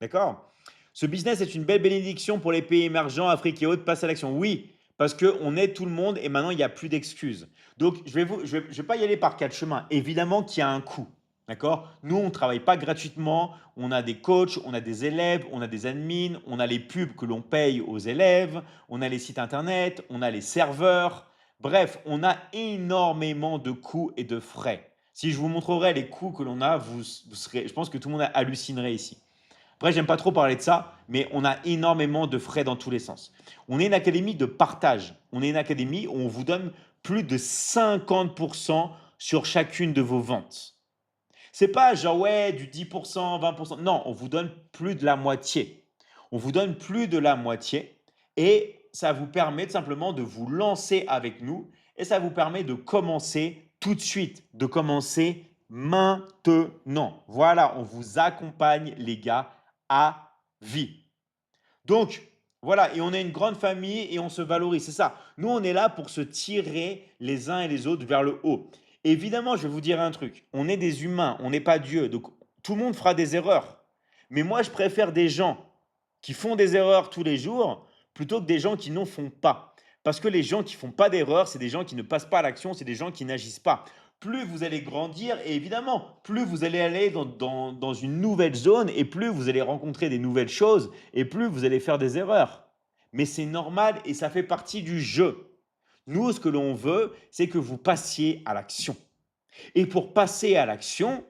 D'accord? Ce business est une belle bénédiction pour les pays émergents, Afrique et autres. Passe à l'action. Oui, parce qu'on aide tout le monde et maintenant, il n'y a plus d'excuses. Donc, je vais pas y aller par quatre chemins. Évidemment qu'il y a un coût. D'accord? Nous, on ne travaille pas gratuitement. On a des coachs, on a des élèves, on a des admins, on a les pubs que l'on paye aux élèves, on a les sites internet, on a les serveurs. Bref, on a énormément de coûts et de frais. Si je vous montrerai les coûts que l'on a, vous serez, je pense que tout le monde hallucinerait ici. Après, j'aime pas trop parler de ça, mais on a énormément de frais dans tous les sens. On est une académie de partage. On est une académie où on vous donne plus de 50% sur chacune de vos ventes. C'est pas genre ouais du 10%, 20%. Non, on vous donne plus de la moitié. On vous donne plus de la moitié et ça vous permet tout simplement de vous lancer avec nous et ça vous permet de commencer tout de suite, de commencer maintenant. Voilà, on vous accompagne les gars à vie. Donc, voilà, et on est une grande famille et on se valorise, c'est ça. Nous, on est là pour se tirer les uns et les autres vers le haut. Évidemment, je vais vous dire un truc, on est des humains, on n'est pas Dieu, donc tout le monde fera des erreurs. Mais moi, je préfère des gens qui font des erreurs tous les jours plutôt que des gens qui n'en font pas. Parce que les gens qui font pas d'erreurs, c'est des gens qui ne passent pas à l'action, c'est des gens qui n'agissent pas. Plus vous allez grandir, et évidemment, plus vous allez aller dans une nouvelle zone, et plus vous allez rencontrer des nouvelles choses, et plus vous allez faire des erreurs. Mais c'est normal et ça fait partie du jeu. Nous, ce que l'on veut, c'est que vous passiez à l'action. Et pour passer à l'action,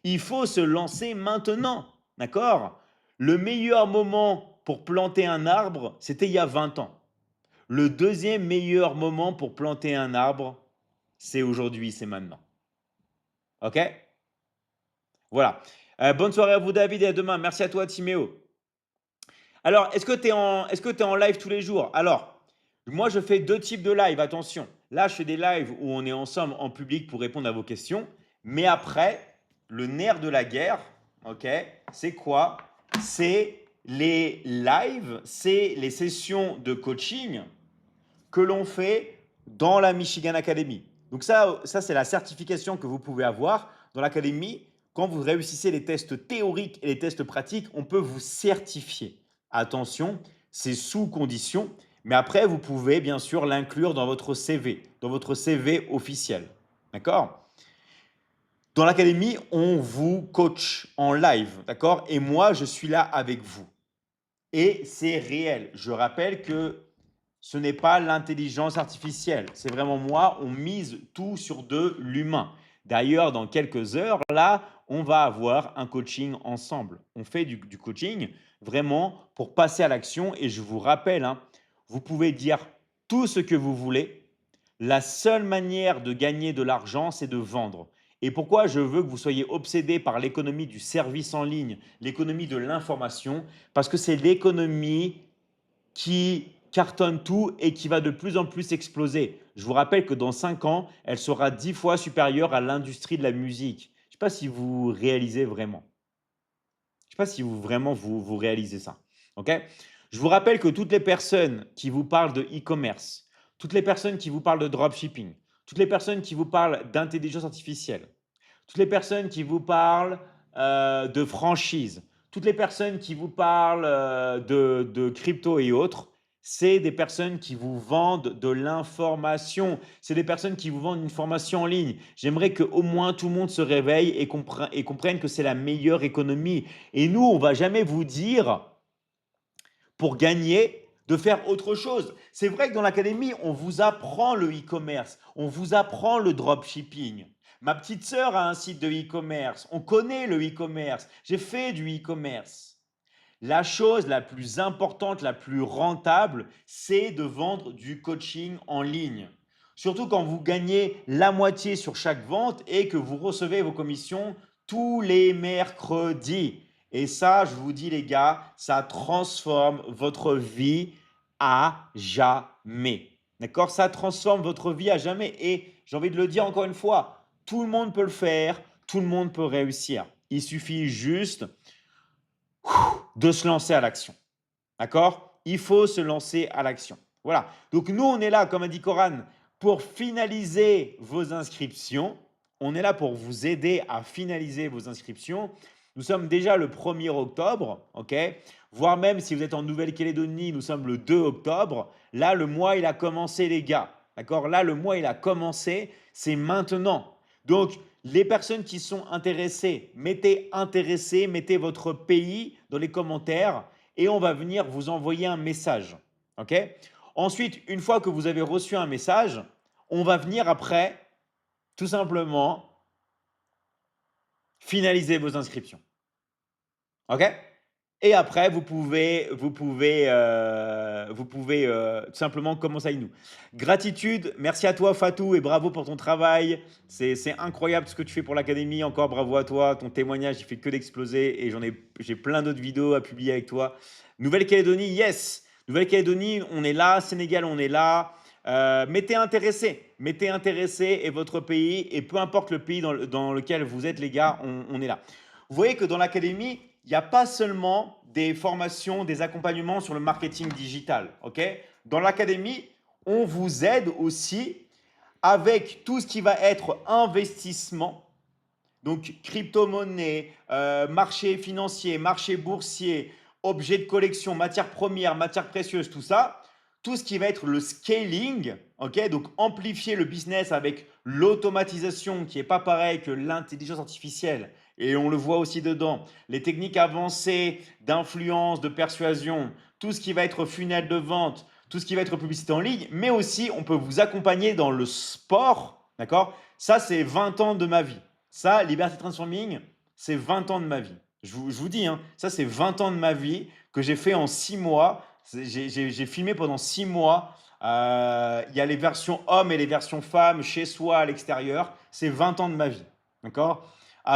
il faut se lancer maintenant. D'accord? Le meilleur moment pour planter un arbre, c'était il y a 20 ans. Le deuxième meilleur moment pour planter un arbre, c'est aujourd'hui, c'est maintenant. OK? Voilà. Bonne soirée à vous, David, et à demain. Merci à toi, Timéo. Alors, est-ce que tu es en live tous les jours? Alors, moi, je fais deux types de live, attention. Là, je fais des lives où on est ensemble en public pour répondre à vos questions. Mais après, le nerf de la guerre, ok, c'est quoi? C'est les lives, c'est les sessions de coaching que l'on fait dans la Michigan Academy. Donc ça c'est la certification que vous pouvez avoir dans l'académie. Quand vous réussissez les tests théoriques et les tests pratiques, on peut vous certifier. Attention, c'est sous condition, mais après, vous pouvez bien sûr l'inclure dans votre CV officiel. D'accord? Dans l'académie, on vous coach en live, d'accord? Et moi, je suis là avec vous. Et c'est réel. Je rappelle que ce n'est pas l'intelligence artificielle. C'est vraiment moi, on mise tout sur de l'humain. D'ailleurs, dans quelques heures, là, on va avoir un coaching ensemble. On fait du coaching vraiment pour passer à l'action. Et je vous rappelle, hein, vous pouvez dire tout ce que vous voulez. La seule manière de gagner de l'argent, c'est de vendre. Et pourquoi je veux que vous soyez obsédé par l'économie du service en ligne, l'économie de l'information? Parce que c'est l'économie qui cartonne tout et qui va de plus en plus exploser. Je vous rappelle que dans 5 ans, elle sera 10 fois supérieure à l'industrie de la musique. Je ne sais pas si vous réalisez vraiment. Je ne sais pas si vous réalisez ça. Ok? Je vous rappelle que toutes les personnes qui vous parlent de e-commerce, toutes les personnes qui vous parlent de dropshipping, toutes les personnes qui vous parlent d'intelligence artificielle, toutes les personnes qui vous parlent de franchise, toutes les personnes qui vous parlent de crypto et autres, c'est des personnes qui vous vendent de l'information. C'est des personnes qui vous vendent une formation en ligne. J'aimerais qu'au moins tout le monde se réveille et comprenne que c'est la meilleure économie. Et nous, on ne va jamais vous dire, pour gagner, de faire autre chose. C'est vrai que dans l'académie, on vous apprend le e-commerce, on vous apprend le dropshipping. Ma petite sœur a un site de e-commerce, on connaît le e-commerce, j'ai fait du e-commerce. La chose la plus importante, la plus rentable, c'est de vendre du coaching en ligne. Surtout quand vous gagnez la moitié sur chaque vente et que vous recevez vos commissions tous les mercredis. Et ça, je vous dis les gars, ça transforme votre vie à jamais. D'accord? Ça transforme votre vie à jamais. Et j'ai envie de le dire encore une fois, tout le monde peut le faire, tout le monde peut réussir. Il suffit juste de se lancer à l'action. D'accord? Il faut se lancer à l'action. Voilà. Donc nous, on est là, comme a dit Coran, pour finaliser vos inscriptions. On est là pour vous aider à finaliser vos inscriptions. Nous sommes déjà le 1er octobre, ok? Voire même si vous êtes en Nouvelle-Calédonie, nous sommes le 2 octobre. Là, le mois, il a commencé, les gars. D'accord? Là, le mois, il a commencé. C'est maintenant. Donc, les personnes qui sont intéressées, mettez votre pays dans les commentaires et on va venir vous envoyer un message. Ok? Ensuite, une fois que vous avez reçu un message, on va venir après, tout simplement, finaliser vos inscriptions. Ok? Et après, tout simplement commencer avec nous. Gratitude, merci à toi Fatou et bravo pour ton travail. C'est incroyable ce que tu fais pour l'académie. Encore bravo à toi. Ton témoignage, il fait que d'exploser et j'ai plein d'autres vidéos à publier avec toi. Nouvelle-Calédonie, yes. Nouvelle-Calédonie, on est là. Sénégal, on est là. Mettez intéressé et votre pays et peu importe le pays dans lequel vous êtes, les gars, on est là. Vous voyez que dans l'académie, il n'y a pas seulement des formations, des accompagnements sur le marketing digital. Ok? Dans l'académie, on vous aide aussi avec tout ce qui va être investissement, donc crypto-monnaie, marché financier, marché boursier, objets de collection, matières premières, matières précieuses, tout ça. Tout ce qui va être le scaling, ok, donc amplifier le business avec l'automatisation qui n'est pas pareil que l'intelligence artificielle, et on le voit aussi dedans, les techniques avancées d'influence, de persuasion, tout ce qui va être funnel de vente, tout ce qui va être publicité en ligne, mais aussi on peut vous accompagner dans le sport, d'accord? Ça, c'est 20 ans de ma vie. Ça, Liberty Transforming, c'est 20 ans de ma vie. Je vous dis, hein, ça, c'est 20 ans de ma vie que j'ai fait en 6 mois. J'ai filmé pendant 6 mois. Il y a les versions hommes et les versions femmes chez soi, à l'extérieur. C'est 20 ans de ma vie. D'accord?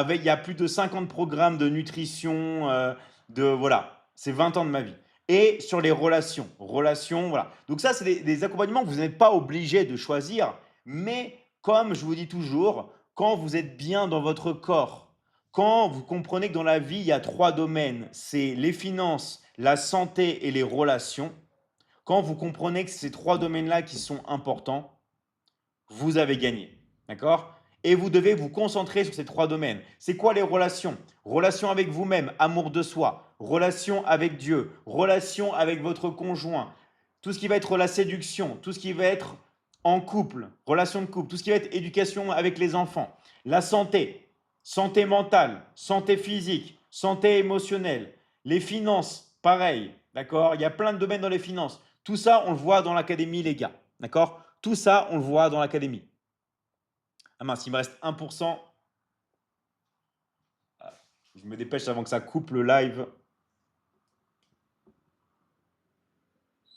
Il y a plus de 50 programmes de nutrition. Voilà. C'est 20 ans de ma vie. Et sur les relations. Relations, voilà. Donc ça, c'est des accompagnements que vous n'êtes pas obligé de choisir. Mais comme je vous dis toujours, quand vous êtes bien dans votre corps, quand vous comprenez que dans la vie, il y a 3 domaines, c'est les finances, la santé et les relations, quand vous comprenez que c'est ces 3 domaines-là qui sont importants, vous avez gagné. D'accord? Et vous devez vous concentrer sur ces 3 domaines. C'est quoi les relations? Relation avec vous-même, amour de soi, relation avec Dieu, relation avec votre conjoint, tout ce qui va être la séduction, tout ce qui va être en couple, relation de couple, tout ce qui va être éducation avec les enfants, la santé, santé mentale, santé physique, santé émotionnelle, les finances, pareil, d'accord? Il y a plein de domaines dans les finances. Tout ça, on le voit dans l'académie, les gars, d'accord? Tout ça, on le voit dans l'académie. Ah mince, il me reste 1%. Ah, je me dépêche avant que ça coupe le live.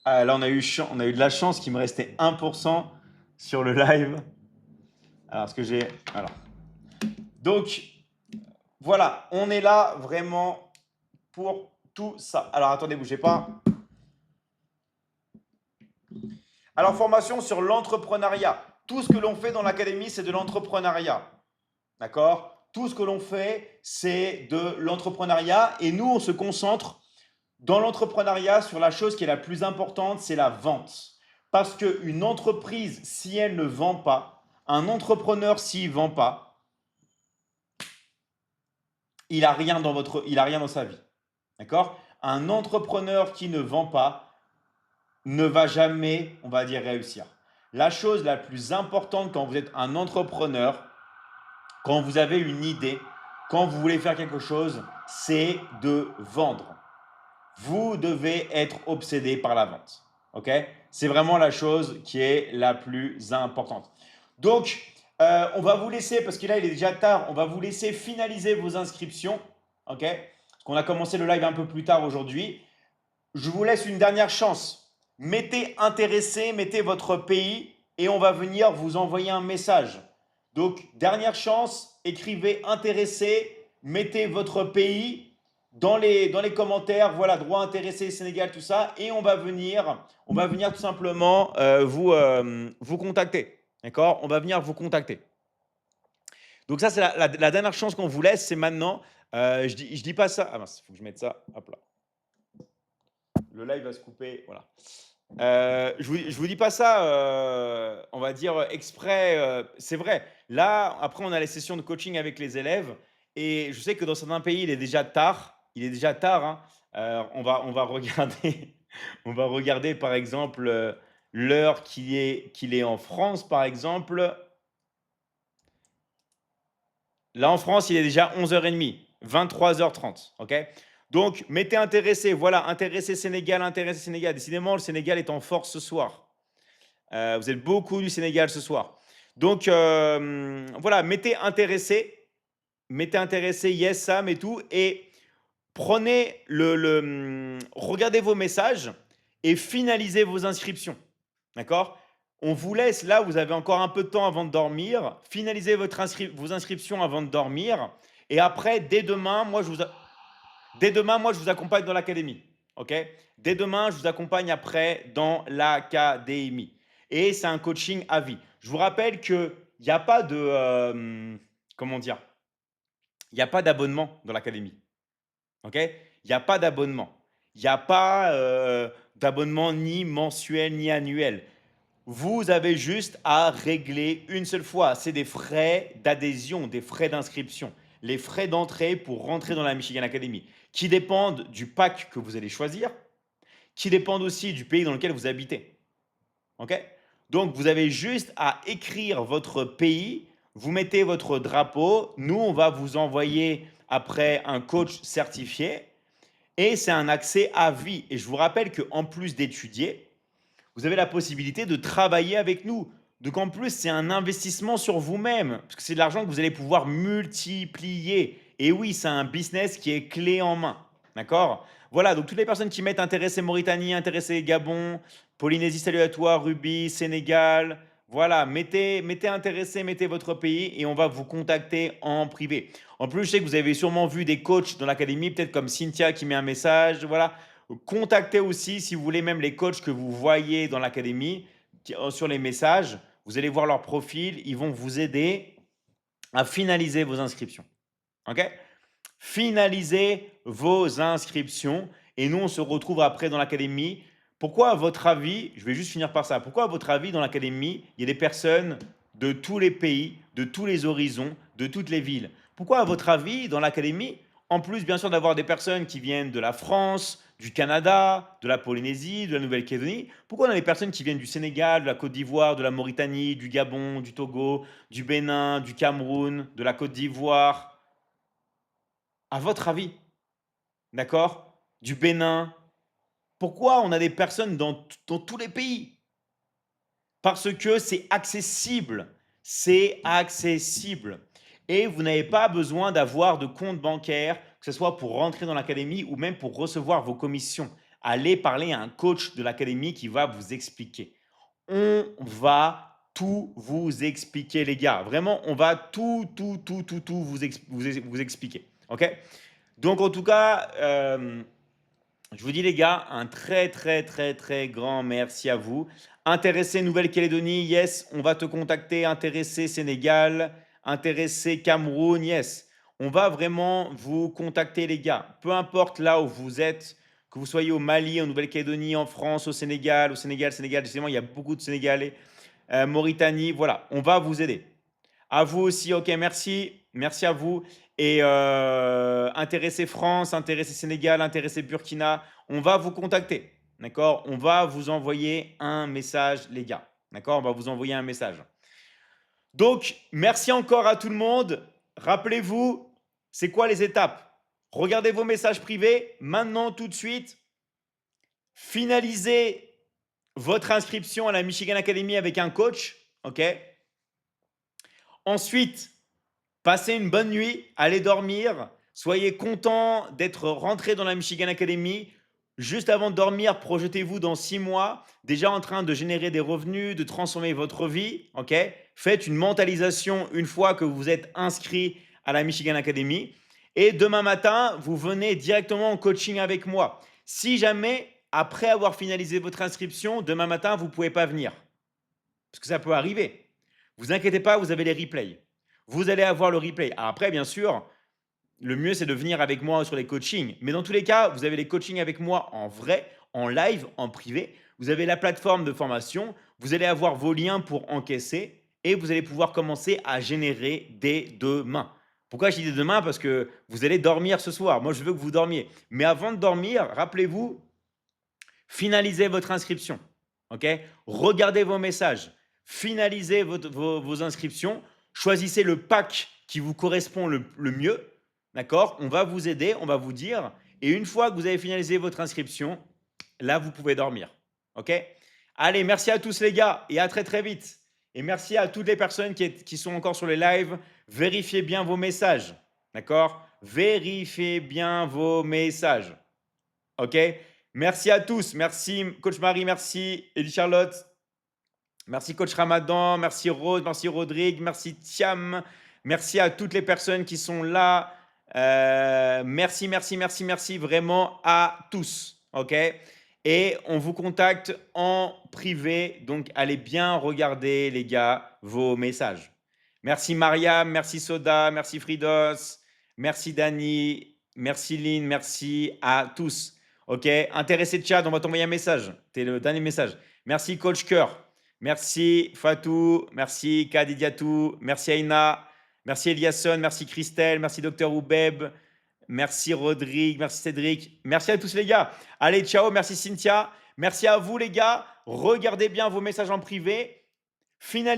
Ah, là, on a eu de la chance qu'il me restait 1% sur le live. Alors, ce que j'ai. Alors. Donc, voilà, on est là vraiment pour tout ça. Alors, attendez, bougez pas. Alors, formation sur l'entrepreneuriat. Tout ce que l'on fait dans l'académie, c'est de l'entrepreneuriat. D'accord? Tout ce que l'on fait, c'est de l'entrepreneuriat. Et nous, on se concentre dans l'entrepreneuriat sur la chose qui est la plus importante, c'est la vente. Parce qu'une entreprise, si elle ne vend pas, un entrepreneur, s'il ne vend pas, il a rien dans sa vie. D'accord? Un entrepreneur qui ne vend pas, ne va jamais, on va dire, réussir. La chose la plus importante quand vous êtes un entrepreneur, quand vous avez une idée, quand vous voulez faire quelque chose, c'est de vendre. Vous devez être obsédé par la vente. Ok? C'est vraiment la chose qui est la plus importante. Donc, on va vous laisser, parce que là, il est déjà tard, on va vous laisser finaliser vos inscriptions. Ok? Parce qu'on a commencé le live un peu plus tard aujourd'hui. Je vous laisse une dernière chance. Mettez intéressé, mettez votre pays et on va venir vous envoyer un message. Donc, dernière chance, écrivez intéressé, mettez votre pays dans les commentaires, voilà, droit intéressé, Sénégal, tout ça, et on va venir tout simplement vous contacter. D'accord? On va venir vous contacter. Donc ça, c'est la dernière chance qu'on vous laisse, c'est maintenant. Je dis pas ça. Ah mince, il faut que je mette ça. Hop là. Le live va se couper. Voilà. Je vous dis pas ça, on va dire exprès. C'est vrai. Là, après, on a les sessions de coaching avec les élèves, et je sais que dans certains pays, il est déjà tard. Il est déjà tard, hein. On va regarder, on va regarder par exemple l'heure qu'il est en France, par exemple. Là, en France, il est déjà 11h30, 23h30. OK? Donc, mettez intéressé. Voilà, intéressé Sénégal, intéressé Sénégal. Décidément, le Sénégal est en force ce soir. Vous êtes beaucoup du Sénégal ce soir. Donc, voilà, mettez intéressé, yes, Sam et tout. Et prenez regardez vos messages et finalisez vos inscriptions. D'accord? On vous laisse là, vous avez encore un peu de temps avant de dormir. Finalisez vos inscriptions avant de dormir. Et après, dès demain, moi, je vous accompagne dans l'académie. OK? Dès demain, je vous accompagne après dans l'académie. Et c'est un coaching à vie. Je vous rappelle qu'il n'y a pas de. Comment dire? Il n'y a pas d'abonnement dans l'académie. OK? Il n'y a pas d'abonnement. Il n'y a pas d'abonnement ni mensuel ni annuel. Vous avez juste à régler une seule fois. C'est des frais d'adhésion, des frais d'inscription. Les frais d'entrée pour rentrer dans la Michigan Academy, qui dépendent du pack que vous allez choisir, qui dépendent aussi du pays dans lequel vous habitez. OK? Donc, vous avez juste à écrire votre pays, vous mettez votre drapeau, nous, on va vous envoyer après un coach certifié, et c'est un accès à vie. Et je vous rappelle qu'en plus d'étudier, vous avez la possibilité de travailler avec nous. Donc en plus, c'est un investissement sur vous-même, parce que c'est de l'argent que vous allez pouvoir multiplier. Et oui, c'est un business qui est clé en main. D'accord? Voilà, donc toutes les personnes qui mettent intéressé Mauritanie, intéressé Gabon, Polynésie, salut à toi, Ruby, Sénégal. Voilà, mettez intéressé, mettez votre pays et on va vous contacter en privé. En plus, je sais que vous avez sûrement vu des coachs dans l'académie, peut-être comme Cynthia qui met un message. Voilà, contactez aussi, si vous voulez, même les coachs que vous voyez dans l'académie sur les messages. Vous allez voir leur profil, ils vont vous aider à finaliser vos inscriptions. OK? Finalisez vos inscriptions et nous, on se retrouve après dans l'académie. Pourquoi, à votre avis, je vais juste finir par ça, pourquoi, à votre avis, dans l'académie, il y a des personnes de tous les pays, de tous les horizons, de toutes les villes? Pourquoi, à votre avis, dans l'académie, en plus, bien sûr, d'avoir des personnes qui viennent de la France, du Canada, de la Polynésie, de la Nouvelle-Calédonie, pourquoi on a des personnes qui viennent du Sénégal, de la Côte d'Ivoire, de la Mauritanie, du Gabon, du Togo, du Bénin, du Cameroun, de la Côte d'Ivoire? À votre avis, d'accord? Du Bénin. Pourquoi on a des personnes dans tous les pays? Parce que c'est accessible. C'est accessible. Et vous n'avez pas besoin d'avoir de compte bancaire, que ce soit pour rentrer dans l'académie ou même pour recevoir vos commissions. Allez parler à un coach de l'académie qui va vous expliquer. On va tout vous expliquer, les gars. Vraiment, on va tout vous expliquer. OK? Donc, en tout cas, je vous dis, les gars, un très, très, très, très grand merci à vous. Intéressé Nouvelle-Calédonie, yes, on va te contacter. Intéressé Sénégal, intéressé Cameroun, yes. On va vraiment vous contacter, les gars. Peu importe là où vous êtes, que vous soyez au Mali, en Nouvelle-Calédonie, en France, au Sénégal, décidément, il y a beaucoup de Sénégalais, Mauritanie, voilà, on va vous aider. À vous aussi, ok, merci. Merci à vous. Et intéressé France, intéressé Sénégal, intéressé Burkina, on va vous contacter. D'accord? On va vous envoyer un message, les gars. D'accord? On va vous envoyer un message. Donc, merci encore à tout le monde. Rappelez-vous, c'est quoi les étapes? Regardez vos messages privés maintenant, tout de suite. Finalisez votre inscription à la Michigan Academy avec un coach. OK? Ensuite, passez une bonne nuit, allez dormir. Soyez content d'être rentré dans la Michigan Academy. Juste avant de dormir, projetez-vous dans 6 mois, déjà en train de générer des revenus, de transformer votre vie. OK? Faites une mentalisation une fois que vous êtes inscrit à la Michigan Academy. Et demain matin, vous venez directement en coaching avec moi. Si jamais, après avoir finalisé votre inscription, demain matin, vous ne pouvez pas venir, parce que ça peut arriver. Vous inquiétez pas, vous avez les replays. Vous allez avoir le replay. Après, bien sûr, le mieux, c'est de venir avec moi sur les coachings. Mais dans tous les cas, vous avez les coachings avec moi en vrai, en live, en privé. Vous avez la plateforme de formation. Vous allez avoir vos liens pour encaisser et vous allez pouvoir commencer à générer dès demain. Pourquoi je dis dès demain? Parce que vous allez dormir ce soir. Moi, je veux que vous dormiez. Mais avant de dormir, rappelez-vous, finalisez votre inscription. OK? Regardez vos messages. Finalisez vos inscriptions. Choisissez le pack qui vous correspond le mieux. D'accord? On va vous aider, on va vous dire. Et une fois que vous avez finalisé votre inscription, là, vous pouvez dormir. OK? Allez, merci à tous les gars et à très très vite. Et merci à toutes les personnes qui sont encore sur les lives. Vérifiez bien vos messages. D'accord? Vérifiez bien vos messages. OK? Merci à tous. Merci, Coach Marie. Merci, Elie Charlotte. Merci, Coach Ramadan. Merci, Rose. Merci, Rodrigue. Merci, Thiam. Merci à toutes les personnes qui sont là. Merci, merci, merci, merci vraiment à tous. OK? Et on vous contacte en privé. Donc, allez bien regarder, les gars, vos messages. Merci, Mariam. Merci, Soda. Merci, Fridos. Merci, Dani. Merci, Lynn. Merci à tous. OK? Intéressé de chat, on va t'envoyer un message. C'est le dernier message. Merci, Coach Cœur. Merci, Fatou. Merci, Kadidiatou. Merci, Aina. Merci, Eliasson. Merci, Christelle. Merci, Docteur Oubeb. Merci, Rodrigue. Merci, Cédric. Merci à tous, les gars. Allez, ciao. Merci, Cynthia. Merci à vous, les gars. Regardez bien vos messages en privé. Finalisez.